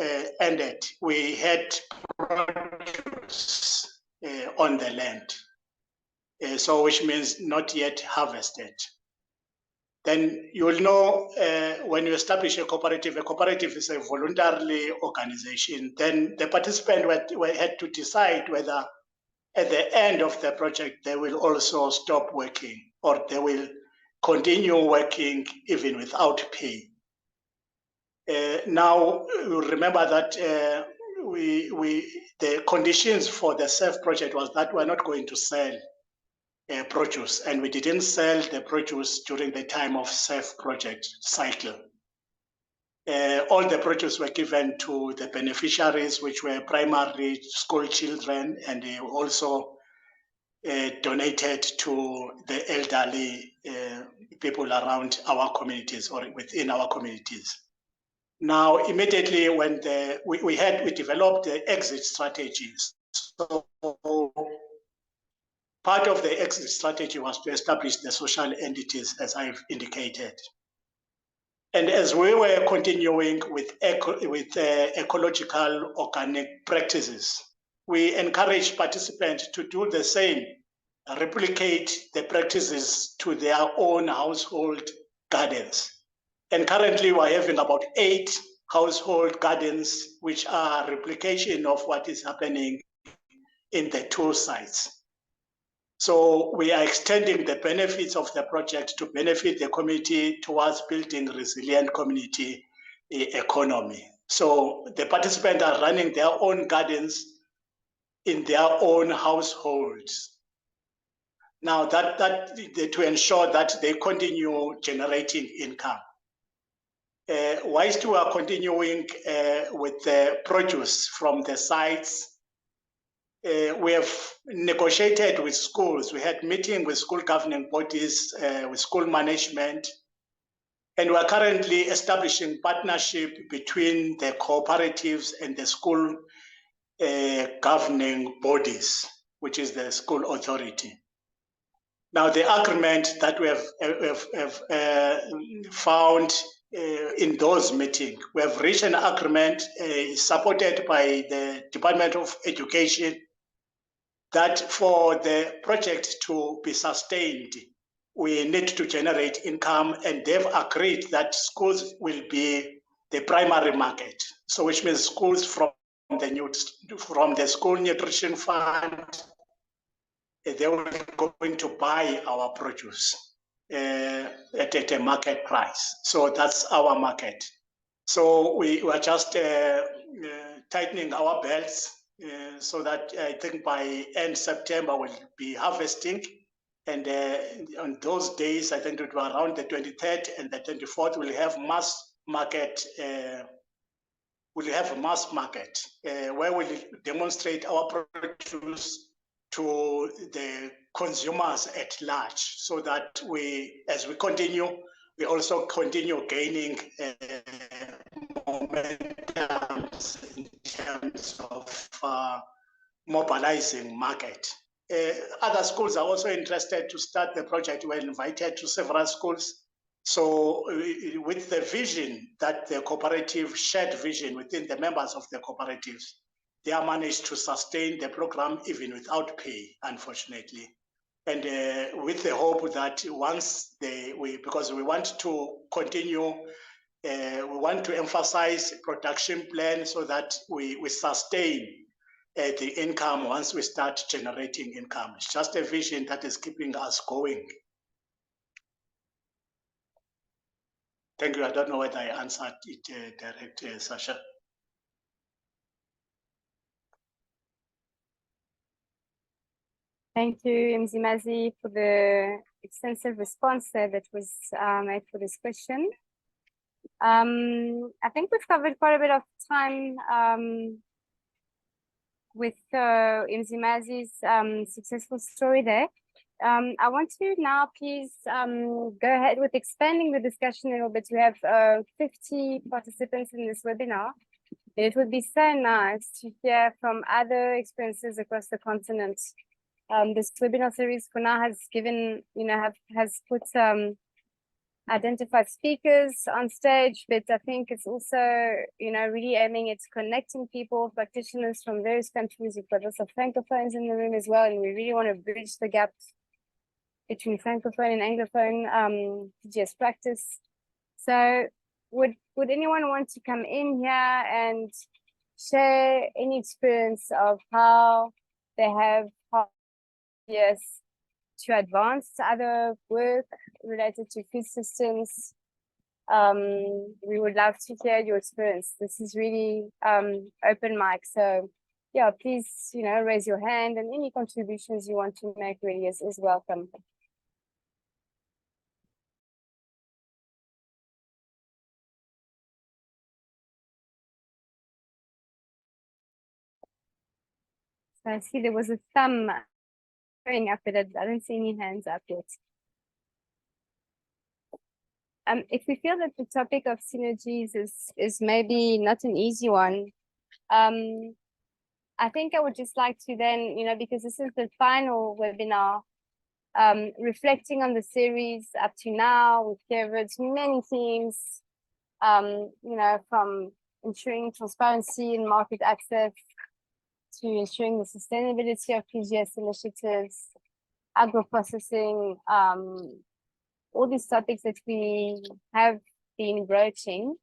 ended, we had produce on the land, so which means not yet harvested. Then you will know when you establish a cooperative is a voluntary organization. Then the participant had to decide whether at the end of the project they will also stop working or they will continue working even without pay. Now, remember that the conditions for the SEF project was that we're not going to sell produce, and we didn't sell the produce during the time of SEF project cycle. All the produce were given to the beneficiaries, which were primarily school children, and they also donated to the elderly people around our communities or within our communities. Now, immediately when we developed the exit strategies. So part of the exit strategy was to establish the social entities, as I've indicated. And as we were continuing with ecological organic practices, we encourage participants to do the same, replicate the practices to their own household gardens. And currently we're having about 8 household gardens, which are replication of what is happening in the 2 sites. So we are extending the benefits of the project to benefit the community towards building resilient community economy. So the participants are running their own gardens in their own households. Now to ensure that they continue generating income. Whilst we are continuing with the produce from the sites, we have negotiated with schools. We had meetings with school governing bodies, with school management, and we are currently establishing partnership between the cooperatives and the school governing bodies, which is the school authority. Now, the agreement that we have found in those meetings. We have reached an agreement supported by the Department of Education that for the project to be sustained, we need to generate income, and they've agreed that schools will be the primary market. So which means schools from the school nutrition fund, they will be going to buy our produce at a market price. So that's our market. So we are just tightening our belts so that I think by end September we'll be harvesting. And on those days, I think it will be around the 23rd and the 24th, we'll have mass market. We'll have a mass market where we'll demonstrate our produce to the consumers at large, so that we, as we continue, we also continue gaining momentum in terms of mobilizing market. Other schools are also interested to start the project. We're invited to several schools. So with the vision that the cooperative, shared vision within the members of the cooperatives, they have managed to sustain the program even without pay, unfortunately. And with the hope that once because we want to continue, we want to emphasize production plan so that we sustain the income once we start generating income. It's just a vision that is keeping us going. Thank you. I don't know whether I answered it directly, Sasha. Thank you, Mzimazi, for the extensive response there that was made for this question. I think we've covered quite a bit of time with Mzimazi's successful story there. I want to now please go ahead with expanding the discussion a little bit. We have 50 participants in this webinar. It would be so nice to hear from other experiences across the continent. This webinar series for now has given, has put identified speakers on stage, but I think it's also, really aiming at connecting people, practitioners from various countries. We've got lots of francophones in the room as well, and we really want to bridge the gap between francophone and anglophone PGS practice. So would anyone want to come in here and share any experience of how they have PGS to advance other work related to food systems? We would love to hear your experience. This is really open mic. So yeah, please, raise your hand, and any contributions you want to make really is welcome. So I see there was a thumb going up, but I don't see any hands up yet. If we feel that the topic of synergies is maybe not an easy one, I think I would just like to then, because this is the final webinar, reflecting on the series up to now, we've covered many themes, from ensuring transparency and market access to ensuring the sustainability of PGS initiatives, agro-processing, all these topics that we have been broaching.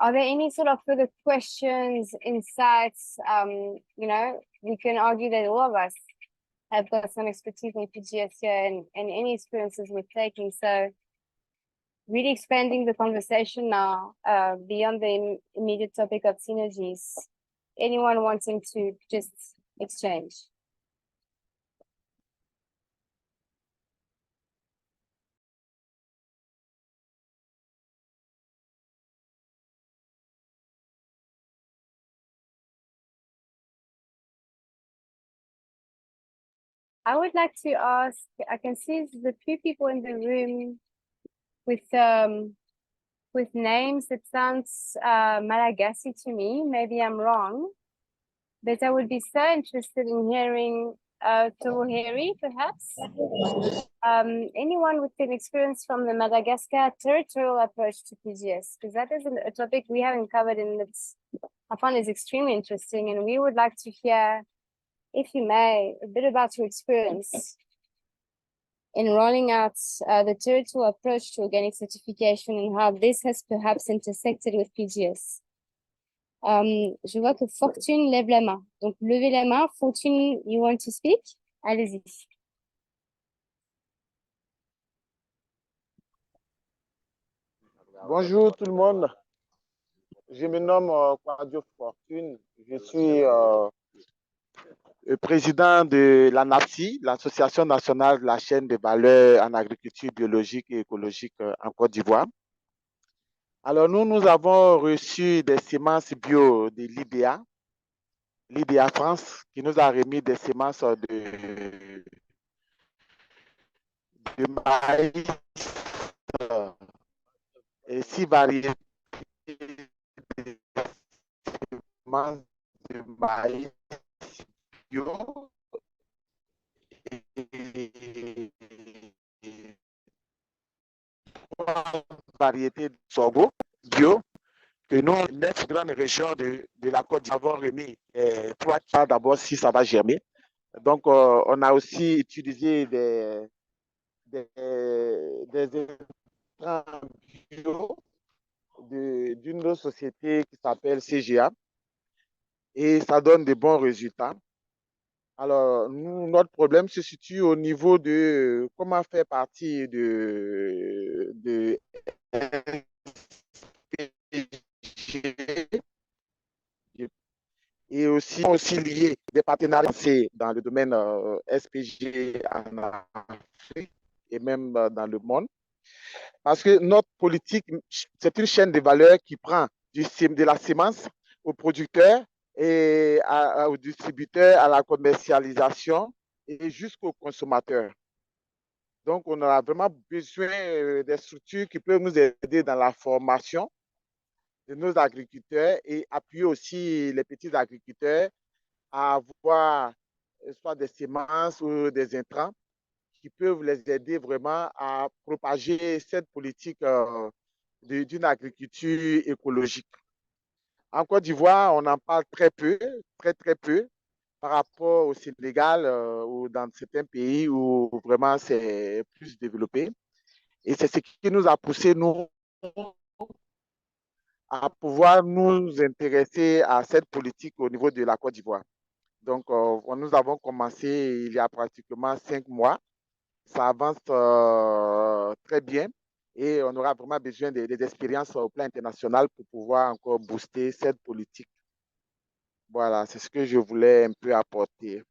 Are there any sort of further questions, insights? We can argue that all of us have got some expertise in PGS here and any experiences we're taking. So really expanding the conversation now beyond the immediate topic of synergies. Anyone wanting to just exchange? I would like to ask, I can see the few people in the room with names that sounds Malagasy to me. Maybe I'm wrong, but I would be so interested in hearing Toheri, perhaps? Anyone with an experience from the Madagascar territorial approach to PGS? Because that is a topic we haven't covered and it's, I find is extremely interesting. And we would like to hear, if you may, a bit about your experience in rolling out the territorial approach to organic certification and how this has perhaps intersected with PGS. Je vois que Fortune lève la main. Donc, levez la main. Fortune, you want to speak? Allez-y. Bonjour tout le monde, je me nomme Quadio Fortune, je suis le président de l'ANAPSI, l'Association nationale de la chaîne de valeur en agriculture biologique et écologique en Côte d'Ivoire. Alors nous avons reçu des semences bio de l'IDA France, qui nous a remis des semences de maïs et 6 variétés de maïs bio et 3 variétés de sorgho bio que nous, 9 grandes régions de la Côte d'Ivoire avons remis. 3 cas d'abord si ça va germer. Donc, on a aussi utilisé des intrants bio d'une autre société qui s'appelle CGA et ça donne de bons résultats. Alors, notre problème se situe au niveau de comment faire partie de et aussi lié des partenariats dans le domaine SPG en Afrique et même dans le monde. Parce que notre politique, c'est une chaîne de valeur qui prend de la semence aux producteurs et aux distributeurs, à la commercialisation et jusqu'aux consommateurs. Donc, on a vraiment besoin des structures qui peuvent nous aider dans la formation de nos agriculteurs et appuyer aussi les petits agriculteurs à avoir soit des semences ou des intrants qui peuvent les aider vraiment à propager cette politique d'une agriculture écologique. En Côte d'Ivoire, on en parle très peu, très peu, par rapport au Sénégal ou dans certains pays où vraiment c'est plus développé. Et c'est ce qui nous a poussé, nous, à pouvoir nous intéresser à cette politique au niveau de la Côte d'Ivoire. Donc, nous avons commencé il y a pratiquement 5 mois. Ça avance très bien et on aura vraiment besoin des expériences au plan international pour pouvoir encore booster cette politique. Voilà, c'est ce que je voulais un peu apporter.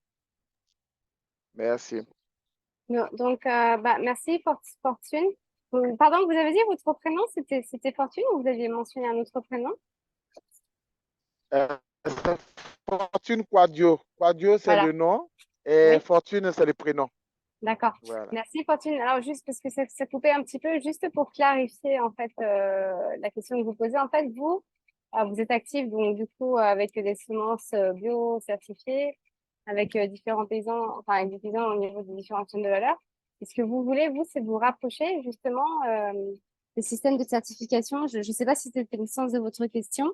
Merci. Donc, merci Fortune. Pardon, vous avez dit votre prénom, c'était Fortune ou vous aviez mentionné un autre prénom? Fortune Quadio. Quadio, c'est le nom et oui. Fortune, c'est le prénom. D'accord. Voilà. Merci Fortune. Alors juste parce que ça coupait un petit peu, juste pour clarifier en fait la question que vous posez. En fait, vous êtes actif donc du coup avec des semences bio certifiées, avec différents paysans, enfin avec des paysans au niveau des différentes chaînes de valeur. Et ce que vous voulez, vous, c'est vous rapprocher justement des systèmes de certification. Je ne sais pas si c'était le sens de votre question.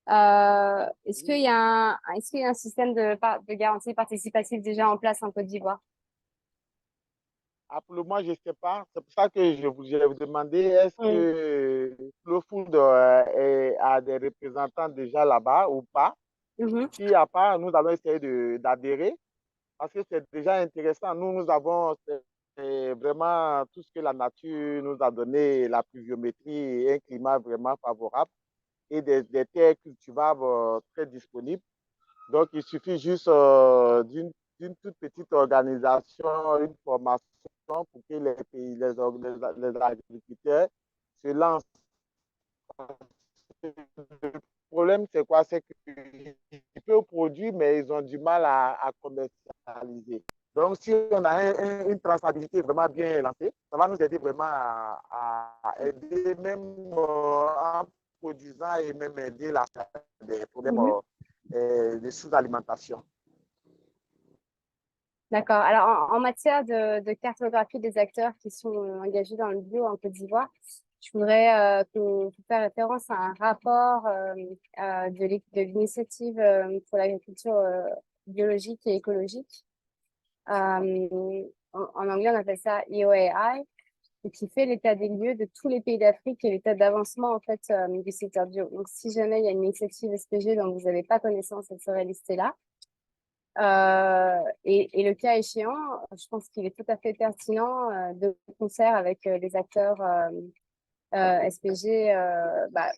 Est-ce qu'il y a un système de garantie participative déjà en place en Côte d'Ivoire? Pour le moment, je ne sais pas. C'est pour ça que je voulais vous demander, est-ce que le Food a des représentants déjà là-bas ou pas? S'il n'y a pas, nous allons essayer d'adhérer parce que c'est déjà intéressant. Nous avons vraiment tout ce que la nature nous a donné, la pluviométrie et un climat vraiment favorable et des terres cultivables très disponibles. Donc, il suffit juste d'une toute petite organisation, une formation pour que les agriculteurs se lancent. Le problème, c'est quoi? C'est qu'ils peuvent produire, mais ils ont du mal à commercialiser. Donc, si on a une traçabilité vraiment bien lancée, ça va nous aider vraiment à aider, même en produisant et même aider des problèmes de sous-alimentation. D'accord. Alors, en matière de cartographie des acteurs qui sont engagés dans le bio en Côte d'Ivoire, je voudrais que vous fassiez référence à un rapport de l'initiative pour l'agriculture biologique et écologique. En anglais, on appelle ça EOAI, et qui fait l'état des lieux de tous les pays d'Afrique et l'état d'avancement en fait du secteur bio. Donc, si jamais il y a une initiative SPG dont vous n'avez pas connaissance, elle serait listée là. Et le cas échéant, je pense qu'il est tout à fait pertinent de concert avec les acteurs SPG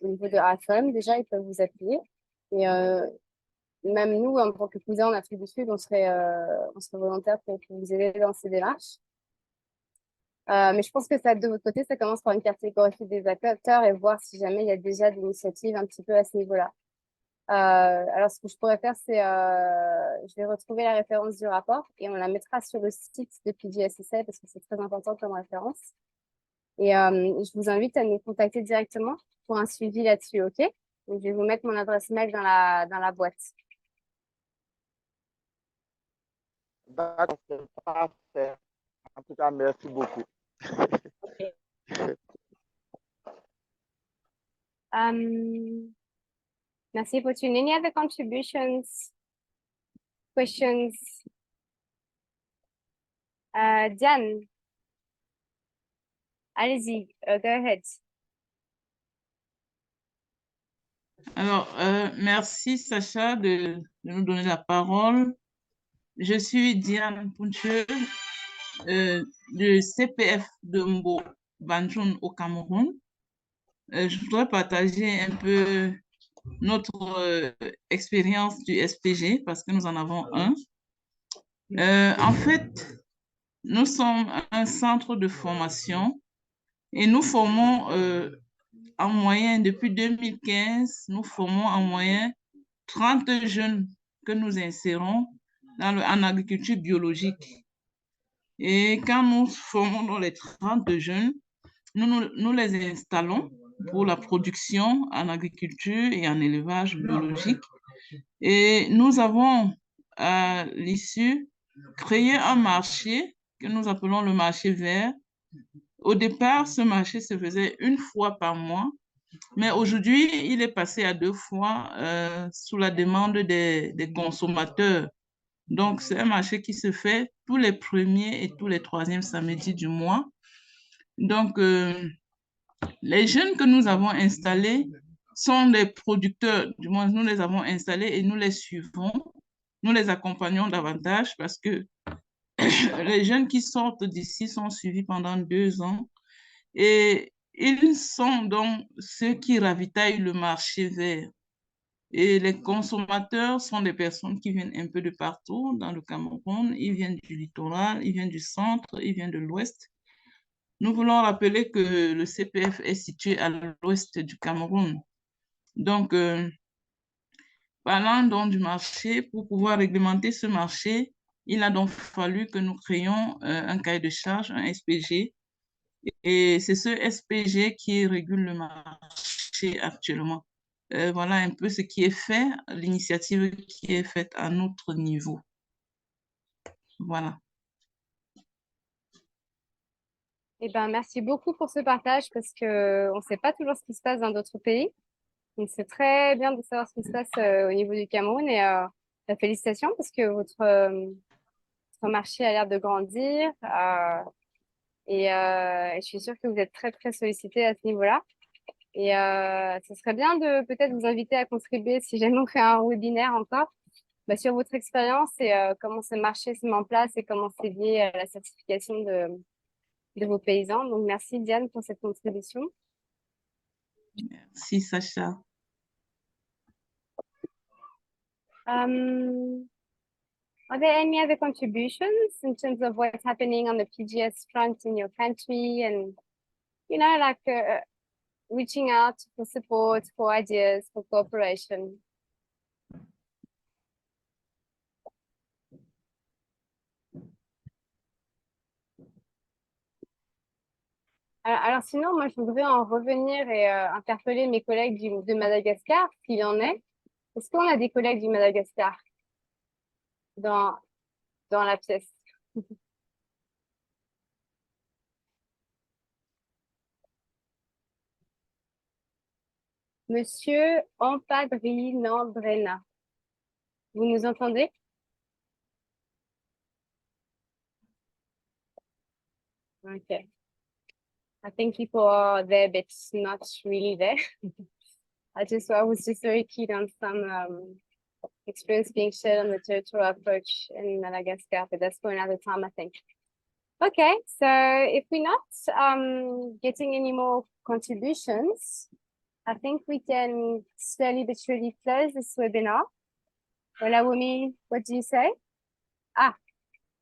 au niveau de AFM. Déjà, ils peuvent vous appuyer. Et même nous, en tant que cousins en Afrique du Sud, on serait volontaire pour vous aider dans ces démarches. Mais je pense que ça, de votre côté, ça commence par une cartographie des acteurs et voir si jamais il y a déjà des initiatives un petit peu à ce niveau-là. Alors, ce que je pourrais faire, c'est je vais retrouver la référence du rapport et on la mettra sur le site de PGS parce que c'est très important comme référence. Et je vous invite à nous contacter directement pour un suivi là-dessus, OK? Donc, je vais vous mettre mon adresse mail dans la boîte. D'accord, c'est parfait. En tout cas, merci beaucoup. Merci, Fortune. Any other contributions, questions? Diane, allez-y, go ahead. Alors, merci Sacha de nous donner la parole. Je suis Diane Puncheux du CPF de Mbo Banjoun au Cameroun. Je voudrais partager un peu notre expérience du SPG parce que nous en avons un. En fait, nous sommes un centre de formation et nous formons en moyenne, depuis 2015, nous formons en moyenne 30 jeunes que nous insérons en agriculture biologique. Et quand nous formons dans les 30 jeunes, nous les installons pour la production en agriculture et en élevage biologique. Et nous avons, à l'issue, créé un marché que nous appelons le marché vert. Au départ, ce marché se faisait une fois par mois, mais aujourd'hui, il est passé à 2 fois sous la demande des consommateurs. Donc, c'est un marché qui se fait tous les premiers et tous les troisièmes samedis du mois. Donc, les jeunes que nous avons installés sont des producteurs, du moins nous les avons installés et nous les suivons, nous les accompagnons davantage parce que les jeunes qui sortent d'ici sont suivis pendant 2 ans et ils sont donc ceux qui ravitaillent le marché vert. Et les consommateurs sont des personnes qui viennent un peu de partout dans le Cameroun. Ils viennent du littoral, ils viennent du centre, ils viennent de l'ouest. Nous voulons rappeler que le CPF est situé à l'ouest du Cameroun. Donc, parlant donc du marché, pour pouvoir réglementer ce marché, il a donc fallu que nous créions un cahier de charge, un SPG. Et c'est ce SPG qui régule le marché actuellement. Voilà un peu ce qui est fait, l'initiative qui est faite à notre niveau. Voilà. Eh ben, merci beaucoup pour ce partage parce que on ne sait pas toujours ce qui se passe dans d'autres pays. Donc, c'est très bien de savoir ce qui se passe au niveau du Cameroun et félicitations parce que votre marché a l'air de grandir et je suis sûre que vous êtes très, très sollicité à ce niveau-là. Et ce serait bien de peut-être vous inviter à contribuer si jamais on fait un webinaire encore sur votre expérience et comment ce marché se met en place et comment c'est lié à la certification de vos paysans. Donc, merci Diane pour cette contribution. Merci Sacha. Are there any other contributions in terms of what's happening on the PGS front in your country and, you know, like reaching out for support, for ideas, for cooperation? Alors sinon, moi, je voudrais en revenir et interpeller mes collègues de Madagascar, s'il y en est. Est-ce qu'on a des collègues du Madagascar dans la pièce? Monsieur Ampadrinandrena, vous nous entendez? Okay. I think people are there, but not really there. I was just very keen on some experience being shared on the territorial approach in Madagascar, but that's for another time, I think. Okay, so if we're not getting any more contributions, I think we can slowly but surely close this webinar. Voilà, Wumi, what do you say? Ah,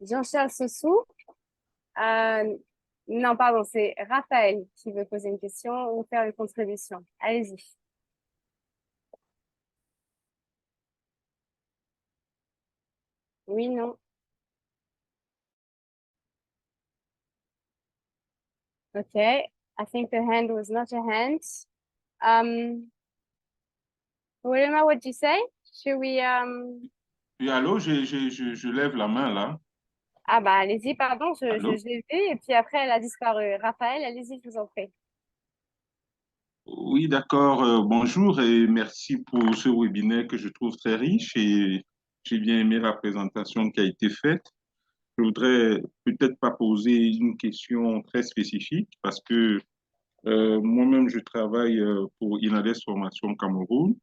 Jean-Charles Sossou. Non, pardon, c'est Raphaël qui veut poser une question ou faire une contribution. Allez-y. Oui, non. Okay, I think the hand was not a hand. Wilma, what do you say? Should we Oui, allô, je lève la main là. Ah bah allez-y, pardon, je Allô? l'ai vu et puis après elle a disparu. Raphaël, allez-y, je vous en prie. Oui, d'accord. Bonjour et merci pour ce webinaire que je trouve très riche et j'ai bien aimé la présentation qui a été faite. Je voudrais peut-être pas poser une question très spécifique parce que moi-même, je travaille pour INADES Formation Cameroun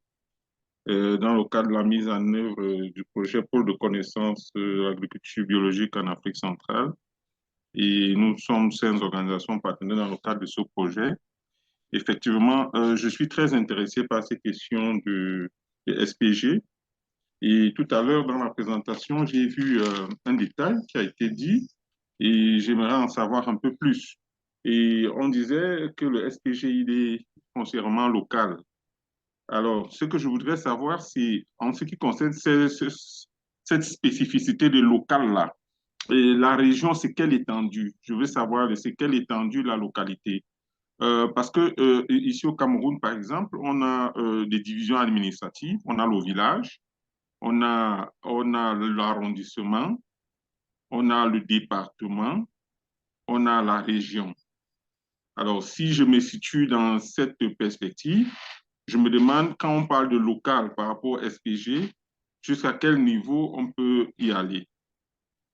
dans le cadre de la mise en œuvre du projet Pôle de connaissances agriculture biologique en Afrique centrale. Et nous sommes 5 organisations partenaires dans le cadre de ce projet. Effectivement, je suis très intéressé par ces questions de SPG. Et tout à l'heure, dans la présentation, j'ai vu un détail qui a été dit et j'aimerais en savoir un peu plus. Et on disait que le SPG, il est foncièrement local. Alors, ce que je voudrais savoir, c'est en ce qui concerne cette spécificité de local-là, et la région, c'est quelle étendue? Je veux savoir, c'est quelle étendue la localité? Parce que ici au Cameroun, par exemple, on a des divisions administratives, on a le village, on a l'arrondissement, on a le département, on a la région. Alors, si je me situe dans cette perspective, je me demande, quand on parle de local par rapport au SPG, jusqu'à quel niveau on peut y aller?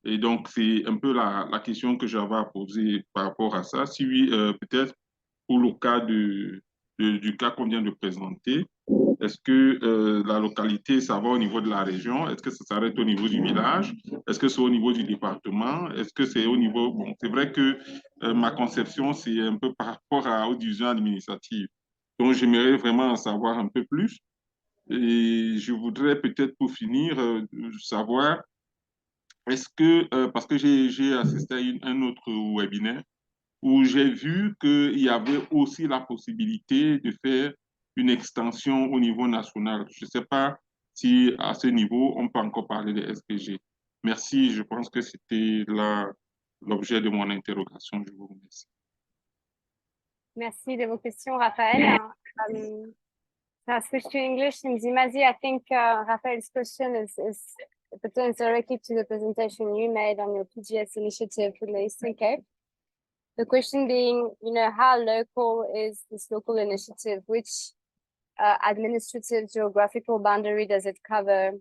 Et donc, c'est un peu la question que j'avais à poser par rapport à ça. Si oui, peut-être pour le cas du cas qu'on vient de présenter, est-ce que la localité, ça va au niveau de la région? Est-ce que ça s'arrête au niveau du village? Est-ce que c'est au niveau du département? Est-ce que c'est au niveau... Bon, c'est vrai que ma conception, c'est un peu par rapport aux divisions administratives. Donc, j'aimerais vraiment en savoir un peu plus. Et je voudrais peut-être, pour finir, savoir, est-ce que, parce que j'ai assisté à un autre webinaire, où j'ai vu qu'il y avait aussi la possibilité de faire une extension au niveau national. Je ne sais pas si à ce niveau, on peut encore parler de SPG. Merci, je pense que c'était l'objet de mon interrogation. Je vous remercie. Merci de vos questions, Raphaël. I'll switch to English. In Zimazi, I think Raphael's question pertains directly to the presentation you made on your PGS initiative for the Eastern Cape. The question being, how local is this local initiative? Which administrative geographical boundary does it cover?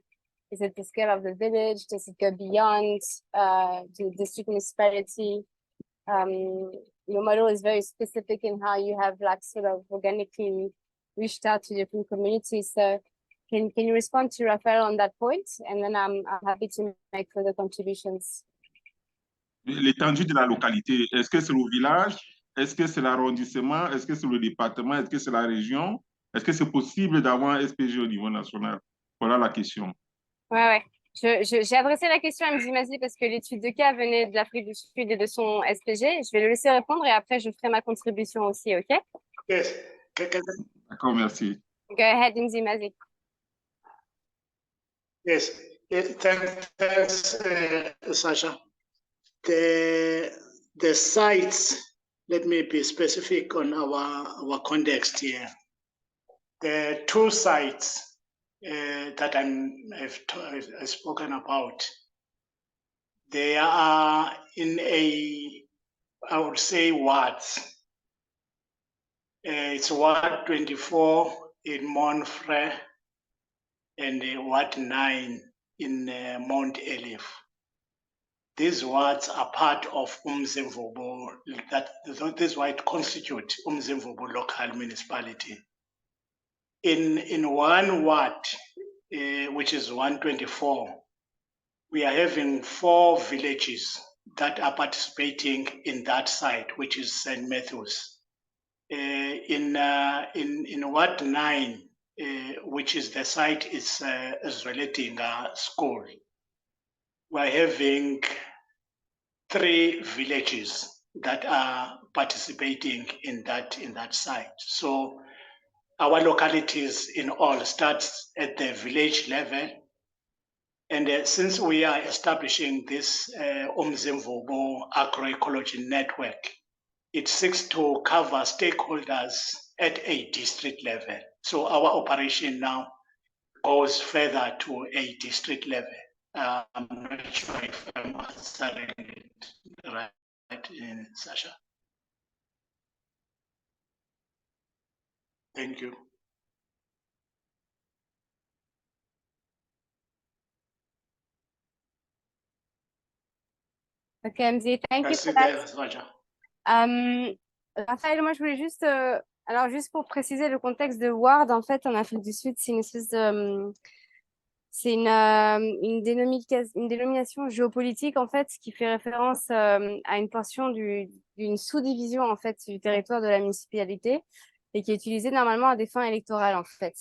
Is it the scale of the village? Does it go beyond the district municipality? Your model is very specific in how you have sort of organically reached out to different communities. So can you respond to Raphael on that point? And then I'm happy to make further contributions. L'étendue de la localité, est-ce que c'est le village? Est-ce que c'est l'arrondissement? Est-ce que c'est le département? Est-ce que c'est la région? Est-ce que c'est possible d'avoir un SPG au niveau national? Voilà la question. Ouais. J'ai adressé la question à Mzimazi parce que l'étude de cas venait de l'Afrique du Sud et de son SPG. Je vais le laisser répondre et après, je ferai ma contribution aussi, OK? Yes. D'accord, merci. Go ahead, Mzimazi. Yes. Thanks, Sasha. The sites, let me be specific on our context here. The 2 sites that I've spoken about, They are in I would say wards. It's Ward 24 in Montfrey and Ward 9 in Mount Elif. These wards are part of Umzimvubu, this is why it constitutes Umzimvubu local municipality. In one ward, which is 124, we are having 4 villages that are participating in that site, which is St. Matthews. In Ward 9, which is the site is relating school, we're having 3 villages that are participating in that site. So our localities in all starts at the village level. And since we are establishing this Umzimvubu Agroecology network, it seeks to cover stakeholders at a district level. So our operation now goes further to a district level. I'm not sure if I'm answering it right, Sasha. Thank you. Ok, MZ, thank you Merci for that. there, Sasha. Raphaël, moi je voulais juste, alors juste pour préciser le contexte de Ward, en fait en Afrique du Sud, c'est une espèce de, c'est une dénomination géopolitique en fait qui fait référence à une portion d'une sous-division en fait du territoire de la municipalité et qui est utilisée normalement à des fins électorales en fait.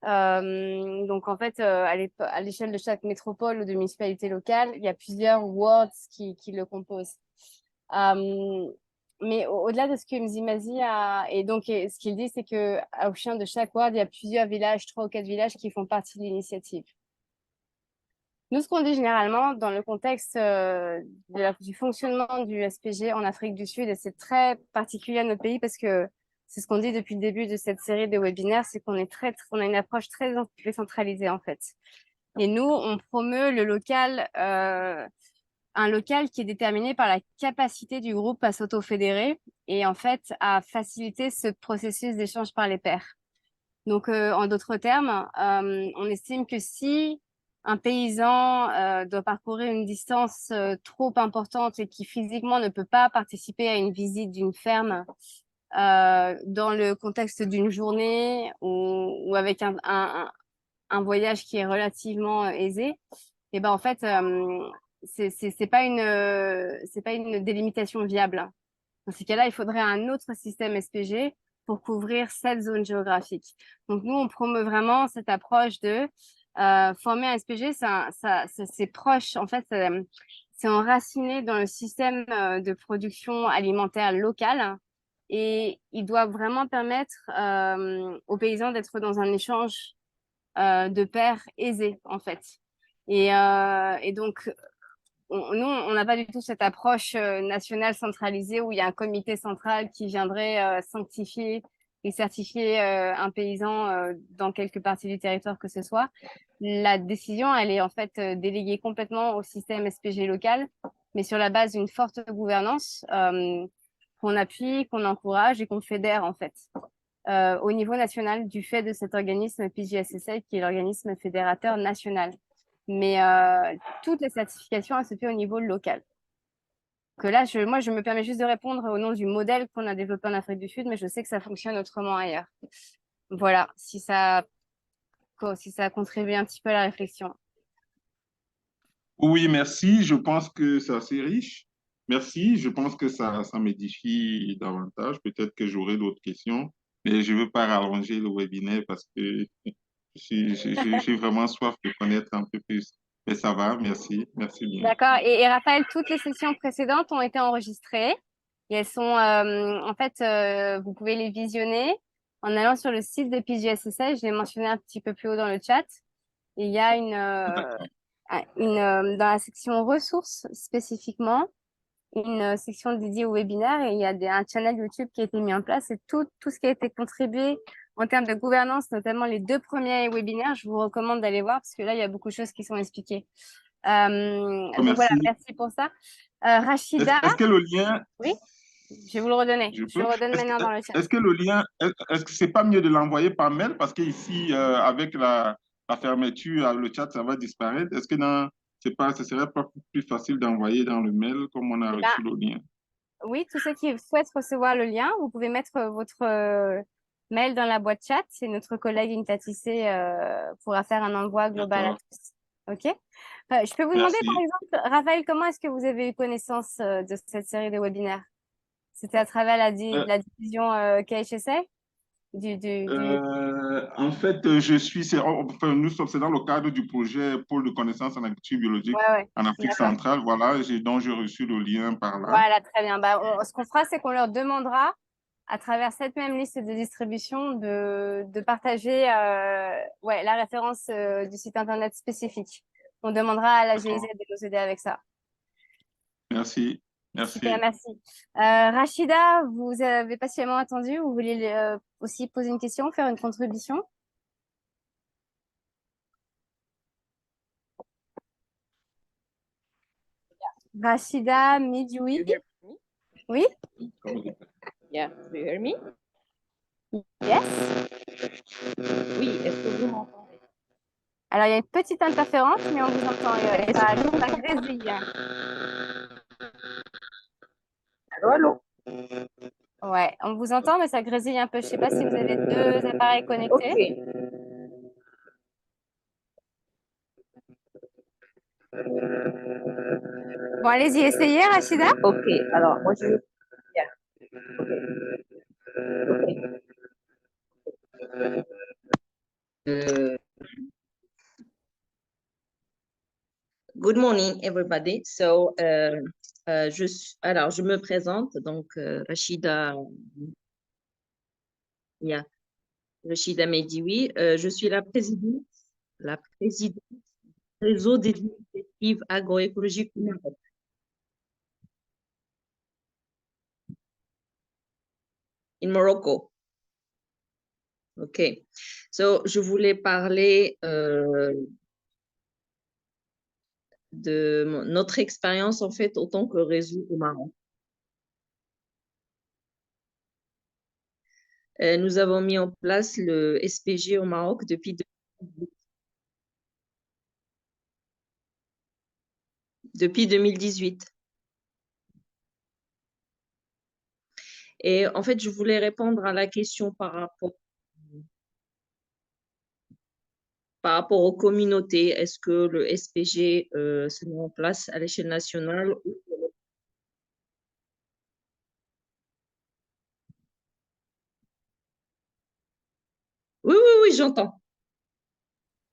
Donc en fait, à l'échelle de chaque métropole ou de municipalité locale, il y a plusieurs wards qui le composent. Mais au-delà de ce que Mzimazi a, et donc ce qu'il dit, c'est que au sein de chaque ward, il y a plusieurs villages, 3 ou 4 villages qui font partie de l'initiative. Nous, ce qu'on dit généralement dans le contexte du fonctionnement du SPG en Afrique du Sud, et c'est très particulier à notre pays parce que c'est ce qu'on dit depuis le début de cette série de webinaires, c'est qu'on a une approche très décentralisée en fait. Et nous, on promeut le local, un local qui est déterminé par la capacité du groupe à s'auto-fédérer et en fait à faciliter ce processus d'échange par les pairs. Donc, en d'autres termes, on estime que si un paysan doit parcourir une distance trop importante et qui physiquement ne peut pas participer à une visite d'une ferme dans le contexte d'une journée ou avec un voyage qui est relativement aisé, et ben en fait, c'est pas une délimitation viable. Dans ces cas-là, il faudrait un autre système SPG pour couvrir cette zone géographique. Donc nous, on promeut vraiment cette approche de former un SPG, c'est proche, en fait, c'est enraciné dans le système de production alimentaire locale et il doit vraiment permettre aux paysans d'être dans un échange de pairs aisé, en fait. Et donc, nous, on n'a pas du tout cette approche nationale centralisée où il y a un comité central qui viendrait sanctifier et certifier un paysan dans quelque partie du territoire que ce soit. La décision, elle est en fait déléguée complètement au système SPG local, mais sur la base d'une forte gouvernance qu'on appuie, qu'on encourage et qu'on fédère en fait au niveau national du fait de cet organisme PGS qui est l'organisme fédérateur national. Mais toutes les certifications, elles se font au niveau local. Donc là, moi, je me permets juste de répondre au nom du modèle qu'on a développé en Afrique du Sud, mais je sais que ça fonctionne autrement ailleurs. Voilà, si ça contribue un petit peu à la réflexion. Oui, merci. Je pense que c'est assez riche. Merci. Je pense que ça m'édifie davantage. Peut-être que j'aurai d'autres questions, mais je ne veux pas rallonger le webinaire parce que j'ai vraiment soif de connaître un peu plus. Mais ça va, merci. Merci bien. D'accord. Et Raphaël, toutes les sessions précédentes ont été enregistrées. Et elles sont, en fait, vous pouvez les visionner en allant sur le site de PGS. Je l'ai mentionné un petit peu plus haut dans le chat. Et il y a dans la section ressources spécifiquement, une section dédiée au webinaire et il y a un channel YouTube qui a été mis en place et tout ce qui a été contribué en termes de gouvernance, notamment les 2 premiers webinaires, je vous recommande d'aller voir parce que là, il y a beaucoup de choses qui sont expliquées. Donc voilà, Merci. merci pour ça. Rachida, Est-ce que le lien, oui, je vais vous le redonner. je Je peux, le redonne maintenant dans le chat. est-ce que le lien, est-ce que c'est pas mieux de l'envoyer par mail parce qu'ici, avec la fermeture, le chat, ça va disparaître. Est-ce que c'est pas, ce serait pas plus facile d'envoyer dans le mail comme on a Eh ben, reçu le lien? oui, tous ceux qui souhaitent recevoir le lien, vous pouvez mettre votre mail dans la boîte chat. C'est notre collègue Intatissé pourra faire un envoi global à D'accord. tous. OK? Je peux vous demander, par Merci. exemple, Raphaël, comment est-ce que vous avez eu connaissance de cette série de webinaires? C'était à travers la diffusion KHSA? En fait, enfin, c'est dans le cadre du projet Pôle de connaissances en agriculture biologique Ouais, ouais. en Afrique D'accord. centrale. Voilà, donc j'ai reçu le lien par là. Voilà, très bien. Bah, ce qu'on fera, c'est qu'on leur demandera, à travers cette même liste de distribution, de partager ouais, la référence du site internet spécifique. On demandera à la GIZ de nous aider avec ça. Merci. Super, Merci. merci. Rachida, vous avez patiemment attendu. Vous voulez aussi poser une question, faire une contribution? Rachida Midjoui. Oui? Yeah, do you hear me? Yes. Oui, est-ce que vous m'entendez? Alors, il y a une petite interférence, mais on vous entend. Ça grésille. Allô, allô? Ouais, on vous entend, mais ça grésille un peu. Je sais pas si vous avez deux appareils connectés. Ok. Bon, allez-y, essayez, Rachida. Ok, alors moi je... Yeah. Okay. Good morning, everybody. So, alors, je me présente, donc Rachida, yeah, Rachida Medioui. Je suis la présidente du réseau des initiatives agroécologiques au Maroc. In Morocco. OK. So, je voulais parler de notre expérience, en fait, autant que réseau au Maroc. Nous avons mis en place le SPG au Maroc depuis 2018. Et en fait, je voulais répondre à la question par rapport aux communautés. Est-ce que le SPG se met en place à l'échelle nationale? Oui, oui, oui, j'entends.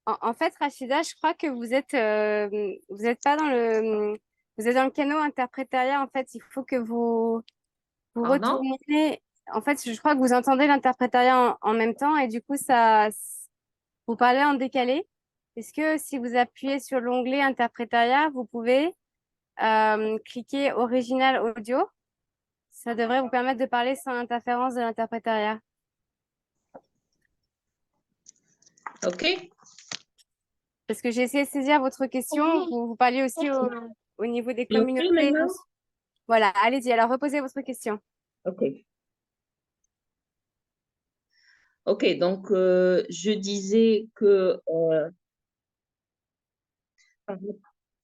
En fait, Rachida, je crois que vous êtes pas dans vous êtes dans le canot interprétariat. En fait, il faut que vous Pardon? retourniez. En fait, je crois que vous entendez l'interprétariat en même temps et du coup, vous parlez en décalé. Est-ce que si vous appuyez sur l'onglet interprétariat, vous pouvez cliquer original audio? Ça devrait vous permettre de parler sans interférence de l'interprétariat. OK. Parce que j'ai essayé de saisir votre question. Vous parliez aussi au niveau des Et on fait communautés. maintenant? Voilà, allez-y. Alors, reposez votre question. OK. OK, donc je disais que...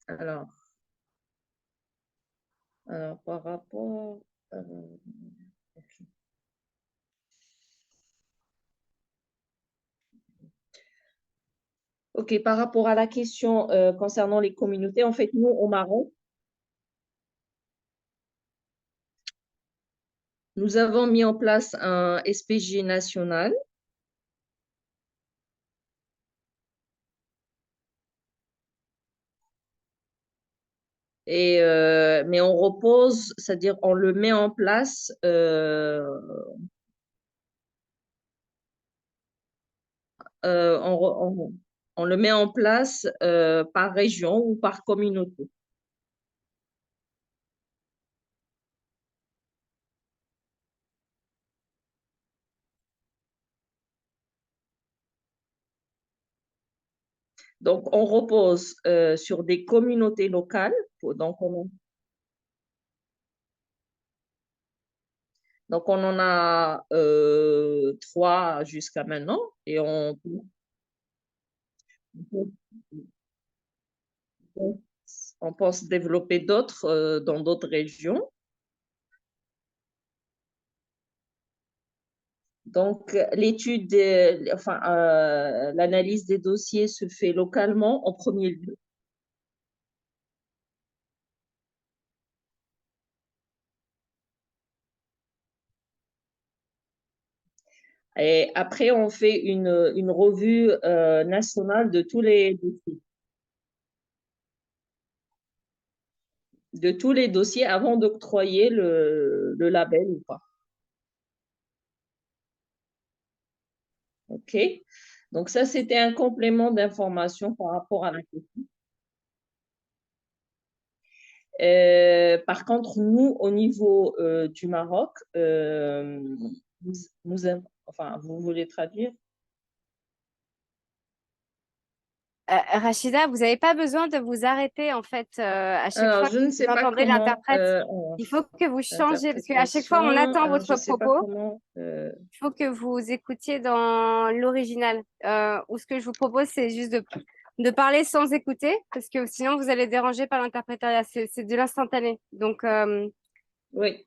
alors, par rapport... OK. OK, par rapport à la question concernant les communautés, en fait, nous, au Maroc, nous avons mis en place un SPG national. Mais on repose, c'est-à-dire on le met en place on le met en place par région ou par communauté. Donc, on repose sur des communautés locales. Donc, on en a 3 jusqu'à maintenant et on pense développer d'autres dans d'autres régions. Donc, l'analyse des dossiers se fait localement en premier lieu. Et après, on fait une revue nationale de tous les dossiers. De tous les dossiers avant d'octroyer le label ou pas. OK. Donc, ça, c'était un complément d'information par rapport à la question. Par contre, nous, au niveau du Maroc, enfin, vous voulez traduire? Rachida, vous n'avez pas besoin de vous arrêter en fait à chaque Alors, fois je que ne vous sais pas entendez comment. l'interprète. Il faut que vous changez parce qu'à chaque fois on attend Alors, je votre ne sais pas propos. comment. Il faut que vous écoutiez dans l'original. Ou ce que je vous propose, c'est juste de parler sans écouter parce que sinon vous allez déranger par l'interprétariat. C'est de l'instantané. Donc, oui.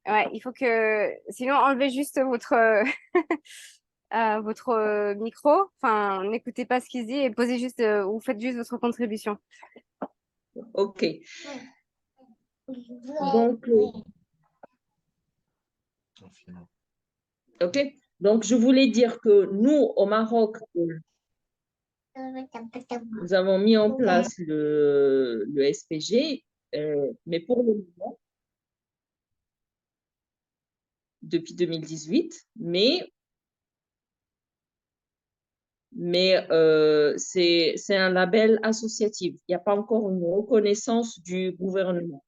Ouais, il faut que. Sinon, enlevez juste votre. Votre micro, enfin, n'écoutez pas ce qu'il se dit et posez juste, ou faites juste votre contribution. OK. Donc, OK. Donc, je voulais dire que nous, au Maroc, nous avons mis en place le SPG, mais pour le moment, depuis 2018, mais c'est un label associatif. Il n'y a pas encore une reconnaissance du gouvernement.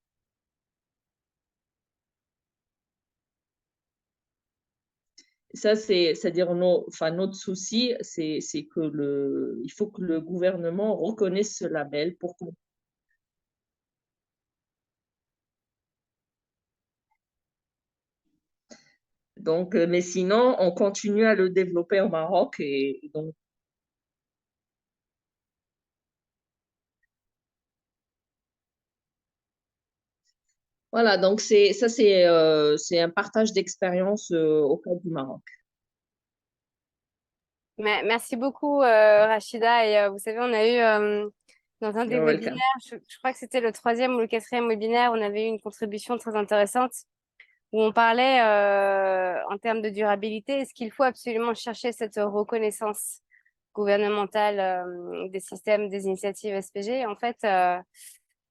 Ça, c'est-à-dire notre souci, c'est que il faut que le gouvernement reconnaisse ce label pour qu'on. Donc, mais sinon, on continue à le développer au Maroc et donc. Voilà, donc c'est un partage d'expérience au cas du Maroc. Merci beaucoup, Rachida. Et vous savez, on a eu dans un des You're welcome. webinaires, je crois que c'était le 3e ou le 4e webinaire, on avait eu une contribution très intéressante où on parlait en termes de durabilité. Est-ce qu'il faut absolument chercher cette reconnaissance gouvernementale des systèmes, des initiatives SPG? En fait,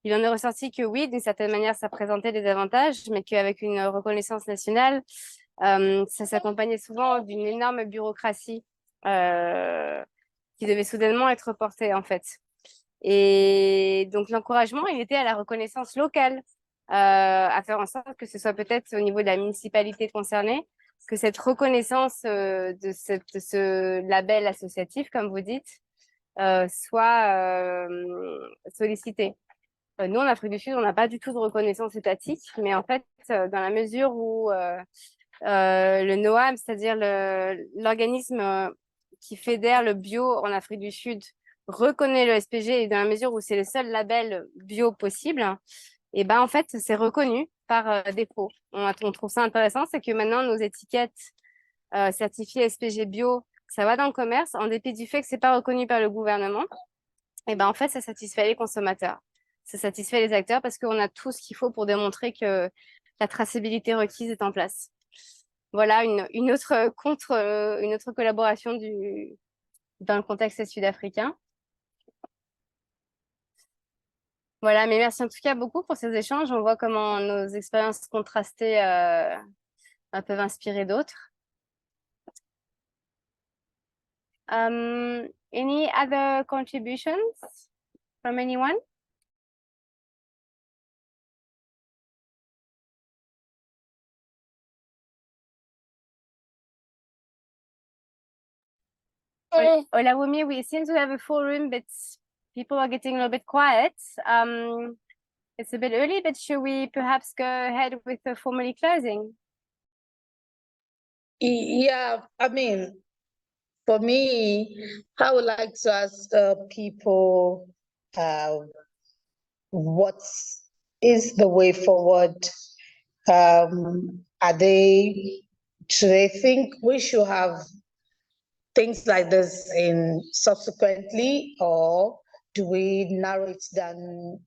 il en est ressorti que oui, d'une certaine manière, ça présentait des avantages, mais qu'avec une reconnaissance nationale, ça s'accompagnait souvent d'une énorme bureaucratie qui devait soudainement être portée, en fait. Et donc, l'encouragement, il était à la reconnaissance locale, à faire en sorte que ce soit peut-être au niveau de la municipalité concernée, que cette reconnaissance de ce label associatif, comme vous dites, soit sollicitée. Nous, en Afrique du Sud, on n'a pas du tout de reconnaissance étatique, mais en fait, dans la mesure où le NOAM, c'est-à-dire l'organisme qui fédère le bio en Afrique du Sud, reconnaît le SPG et dans la mesure où c'est le seul label bio possible, et ben en fait, c'est reconnu par défaut. On trouve ça intéressant, c'est que maintenant, nos étiquettes certifiées SPG bio, ça va dans le commerce, en dépit du fait que c'est pas reconnu par le gouvernement. Et ben en fait, ça satisfait les consommateurs. Ça satisfait les acteurs parce qu'on a tout ce qu'il faut pour démontrer que la traçabilité requise est en place. Voilà une autre collaboration dans le contexte sud-africain. Voilà, mais merci en tout cas beaucoup pour ces échanges. On voit comment nos expériences contrastées peuvent inspirer d'autres. Any other contributions from anyone? Olawumi, we seem to have a full room, but people are getting a little bit quiet. It's a bit early, but should we perhaps go ahead with the formally closing? Yeah, I mean, for me, I would like to ask people what is the way forward? Do they think we should have things like this in subsequently, or do we narrow it down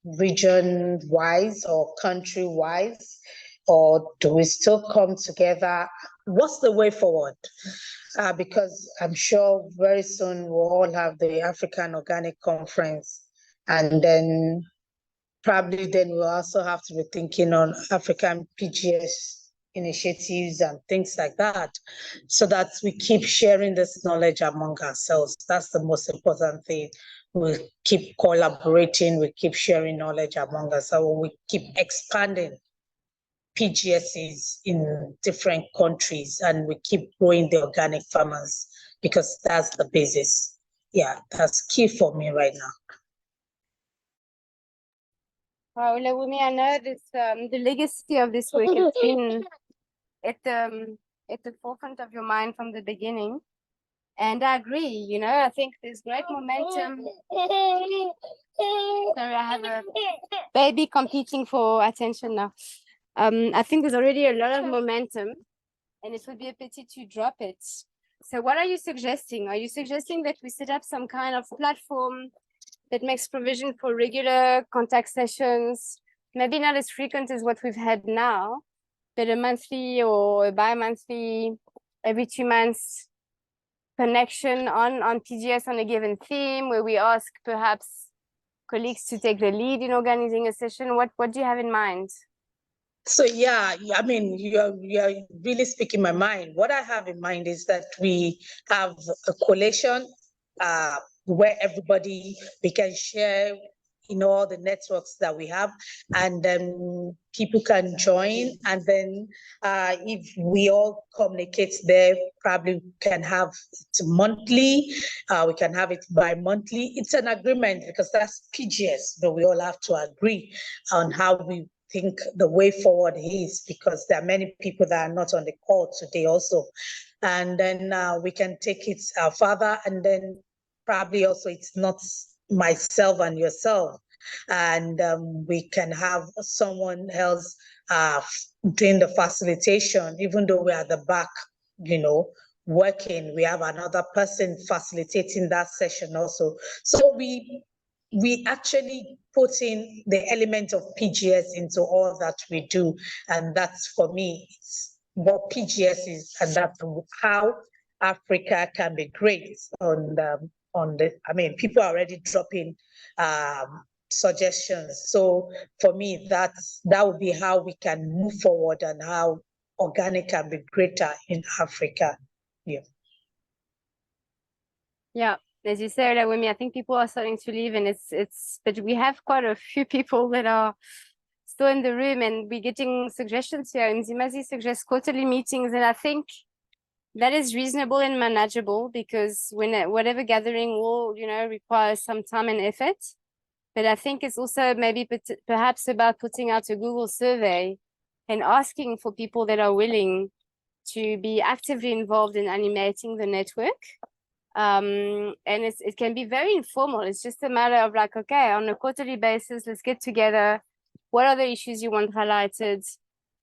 region-wise or country-wise, or do we still come together? What's the way forward? Because I'm sure very soon we'll all have the African Organic Conference, and then probably then we'll also have to be thinking on African PGS initiatives and things like that, so that we keep sharing this knowledge among ourselves. That's the most important thing. We keep collaborating, we keep sharing knowledge among ourselves, we keep expanding PGSs in different countries, and we keep growing the organic farmers, because that's the basis. Yeah, that's key for me right now. Olawumi, I know this, the legacy of this work has been at the forefront of your mind from the beginning. And I agree, you know, I think there's great momentum. Sorry, I have a baby competing for attention now. I think there's already a lot of momentum, and it would be a pity to drop it. So what are you suggesting? Are you suggesting that we set up some kind of platform that makes provision for regular contact sessions, maybe not as frequent as what we've had now, but a monthly or a bi-monthly, every 2 months connection on PGS on a given theme, where we ask perhaps colleagues to take the lead in organizing a session? What do you have in mind? So yeah, I mean, you're really speaking my mind. What I have in mind is that we have a collation where we can share, you know, all the networks that we have, and then people can join. And then if we all communicate there, probably we can have it monthly, we can have it bi-monthly. It's an agreement, because that's PGS, but we all have to agree on how we think the way forward is, because there are many people that are not on the call today also. And then we can take it further, and then probably also it's not myself and yourself, and we can have someone else doing the facilitation. Even though we're at the back, you know, working, we have another person facilitating that session also. So we actually put in the element of PGS into all that we do. And that's, for me, it's what PGS is, and that's how Africa can be great on the, I mean, people are already dropping suggestions. So for me, that would be how we can move forward, and how organic can be greater in Africa. Yeah. Yeah, as you say, Olawumi, I think people are starting to leave, and but we have quite a few people that are still in the room, and we're getting suggestions here. And Zimazi suggests quarterly meetings, and I think that is reasonable and manageable, because whatever gathering will, you know, require some time and effort. But I think it's also maybe perhaps about putting out a Google survey and asking for people that are willing to be actively involved in animating the network. And it can be very informal. It's just a matter of like, okay, on a quarterly basis, let's get together. What are the issues you want highlighted?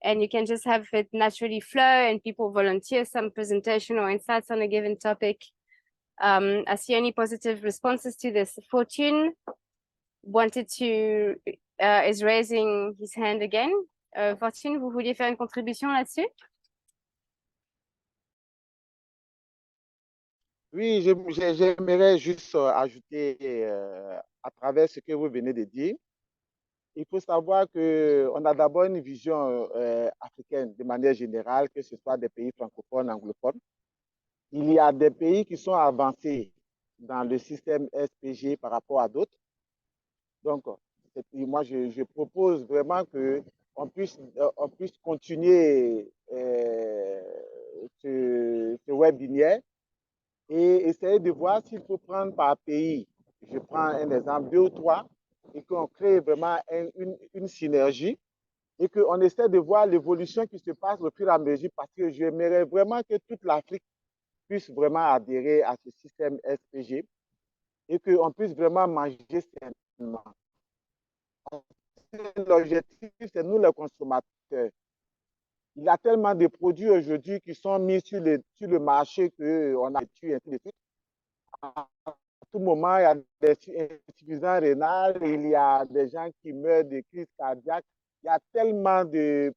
And you can just have it naturally flow, and people volunteer some presentation or insights on a given topic. I see any positive responses to this. Fortune is raising his hand again. Fortune, vous vouliez faire une contribution là-dessus? Oui, j'aimerais juste ajouter à travers ce que vous venez de dire. Il faut savoir qu'on a d'abord une vision africaine de manière générale, que ce soit des pays francophones, anglophones. Il y a des pays qui sont avancés dans le système SPG par rapport à d'autres. Donc, moi, je propose vraiment qu'on puisse continuer ce webinaire et essayer de voir s'il faut prendre par pays. Je prends un exemple, 2 ou 3, et qu'on crée vraiment une synergie et qu'on essaie de voir l'évolution qui se passe au fur et à mesure parce que j'aimerais vraiment que toute l'Afrique puisse vraiment adhérer à ce système SPG et qu'on puisse vraiment manger sainement. L'objectif, c'est nous les consommateurs. Il y a tellement de produits aujourd'hui qui sont mis sur le marché qu'on a tué, ainsi de suite. À tout moment, il y a des insuffisants rénales, il y a des gens qui meurent de crise cardiaque. Il y a tellement de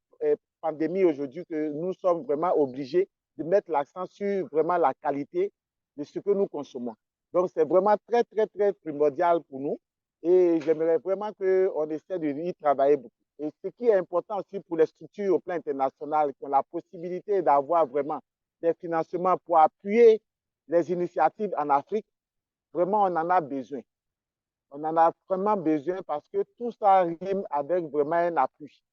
pandémies aujourd'hui que nous sommes vraiment obligés de mettre l'accent sur vraiment la qualité de ce que nous consommons. Donc, c'est vraiment très, très, très primordial pour nous. Et j'aimerais vraiment qu'on essaie de y travailler beaucoup. Et ce qui est important aussi pour les structures au plan international, qui ont la possibilité d'avoir vraiment des financements pour appuyer les initiatives en Afrique, vraiment, on en a besoin. On en a vraiment besoin parce que tout ça rime avec vraiment un appui.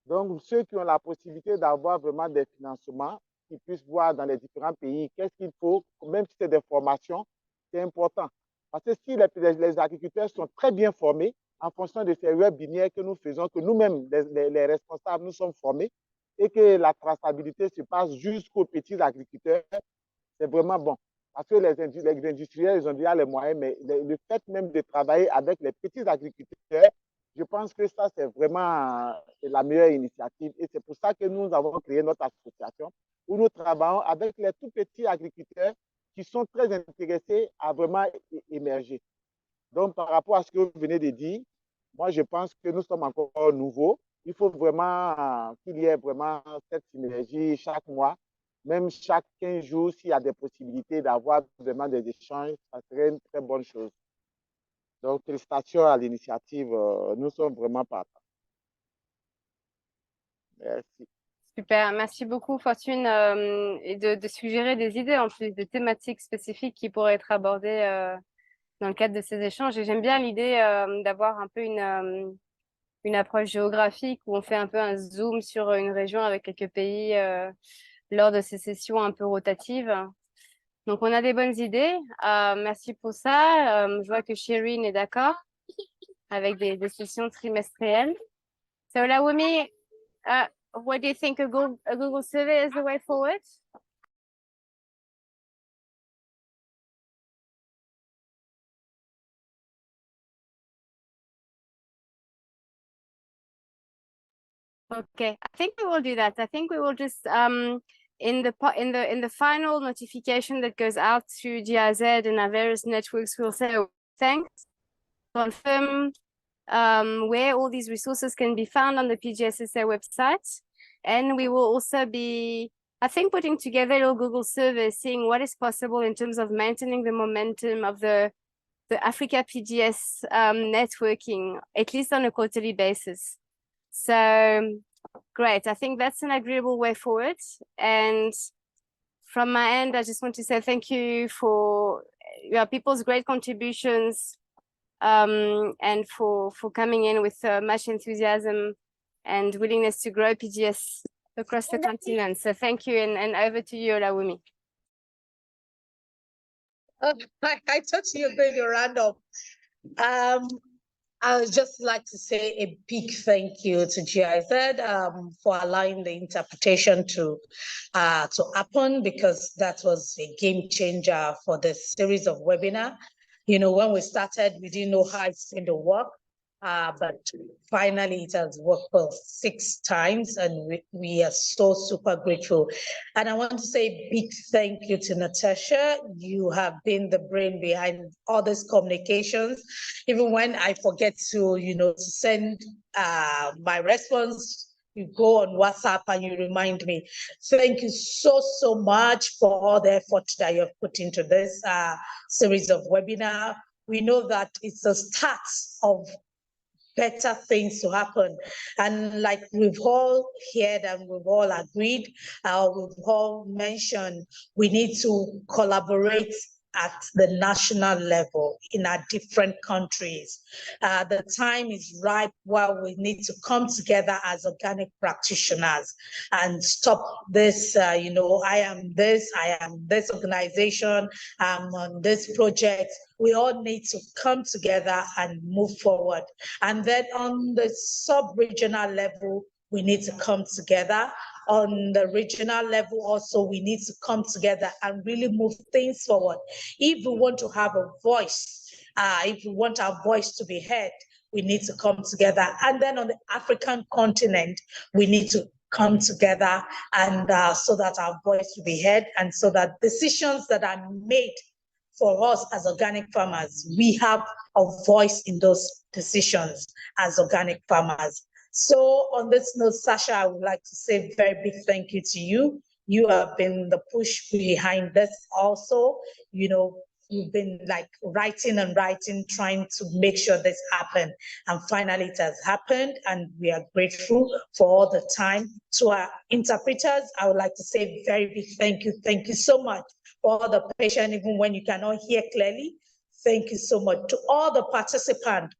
Donc, ceux qui ont la possibilité d'avoir vraiment des financements, qui puissent voir dans les différents pays qu'est-ce qu'il faut, même si c'est des formations, c'est important. Parce que si les agriculteurs sont très bien formés, en fonction de ces webinaires que nous faisons, que nous-mêmes, les responsables, nous sommes formés, et que la traçabilité se passe jusqu'aux petits agriculteurs, c'est vraiment bon. Parce que les industriels, ils ont déjà les moyens, mais le fait même de travailler avec les petits agriculteurs, je pense que ça, c'est vraiment la meilleure initiative. Et c'est pour ça que nous avons créé notre association où nous travaillons avec les tout petits agriculteurs qui sont très intéressés à vraiment émerger. Donc, par rapport à ce que vous venez de dire, moi, je pense que nous sommes encore nouveaux. Il faut vraiment qu'il y ait vraiment cette synergie chaque mois, même chaque 15 jours, s'il y a des possibilités d'avoir vraiment des échanges, ça serait une très bonne chose. Donc, félicitations à l'initiative. Nous sommes vraiment partants. Merci. Super, merci beaucoup Fortune et de suggérer des idées en plus de thématiques spécifiques qui pourraient être abordées dans le cadre de ces échanges. Et j'aime bien l'idée d'avoir un peu une approche géographique où on fait un peu un zoom sur une région avec quelques pays lors de ces sessions un peu rotatives. Donc, on a des bonnes idées. Merci pour ça. Je vois que Shireen est d'accord avec des sessions trimestrielles. So, Lawumi, what do you think a Google survey is the way forward? Okay, I think we will do that. I think we will just in the final notification that goes out to GIZ and our various networks, we'll say thanks, confirm where all these resources can be found on the PGSSA website. And we will also be, I think, putting together a little Google survey, seeing what is possible in terms of maintaining the momentum of the Africa PGS networking, at least on a quarterly basis. So great. I think that's an agreeable way forward. And from my end, I just want to say thank you for your people's great contributions and for coming in with much enthusiasm and willingness to grow PGS across the continent. So thank you, and over to you, Olawumi. I thought you were going to round up. I would just like to say a big thank you to GIZ for allowing the interpretation to happen, because that was a game changer for the series of webinar. You know, when we started, we didn't know how it's going to work, but finally it has worked for 6 times, and we are so super grateful. And I want to say a big thank you to Natasha. You have been the brain behind all these communications. Even when I forget to, to send my response, you go on WhatsApp and you remind me. Thank you so, so much for all the effort that you have put into this series of webinar. We know that it's a start of better things to happen. And like we've all heard and we've all agreed, we've all mentioned, we need to collaborate at the national level in our different countries. The time is ripe where we need to come together as organic practitioners and stop this, I am this organization, I'm on this project. We all need to come together and move forward. And then on the sub-regional level, we need to come together. On the regional level also, we need to come together and really move things forward. If we want to have a voice, if we want our voice to be heard, we need to come together. And then on the African continent, we need to come together and so that our voice will be heard and so that decisions that are made for us as organic farmers, we have a voice in those decisions as organic farmers. So on this note, Sasha, I would like to say a very big thank you to you. You have been the push behind this also. You've been like writing and writing, trying to make sure this happened. And finally it has happened and we are grateful for all the time. To our interpreters, I would like to say a very big thank you. Thank you so much for all the patience, even when you cannot hear clearly. Thank you so much. To all the participants,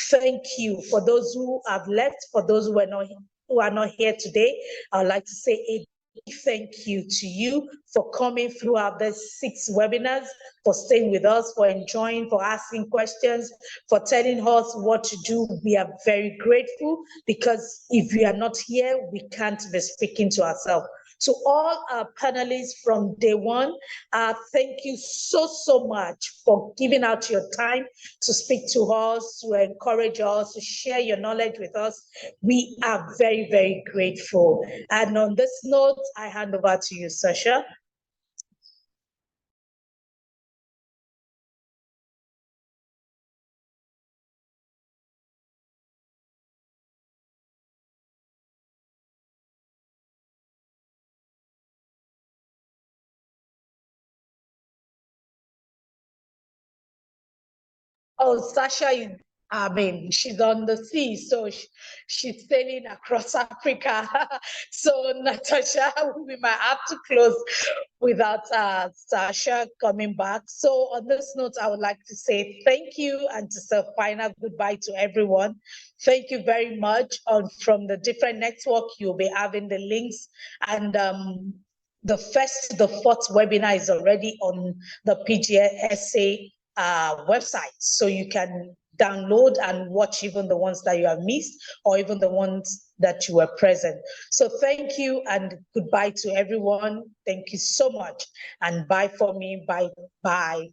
thank you. For those who have left, for those who are not here today, I would like to say a big thank you to you for coming throughout the 6 webinars, for staying with us, for enjoying, for asking questions, for telling us what to do. We are very grateful because if we are not here, we can't be speaking to ourselves. To all our panelists from day one, thank you so much for giving out your time to speak to us, to encourage us, to share your knowledge with us. We are very, very grateful. And on this note, I hand over to you, Sasha. Oh, Sasha, she's on the sea, so she's sailing across Africa. So, Natasha, we might have to close without Sasha coming back. So, on this note, I would like to say thank you and to say a final goodbye to everyone. Thank you very much. From the different networks, you'll be having the links. And the 1st to the 4th webinar is already on the PGS website, so you can download and watch even the ones that you have missed or even the ones that you were present. So thank you and goodbye to everyone. Thank you so much and bye for me. Bye.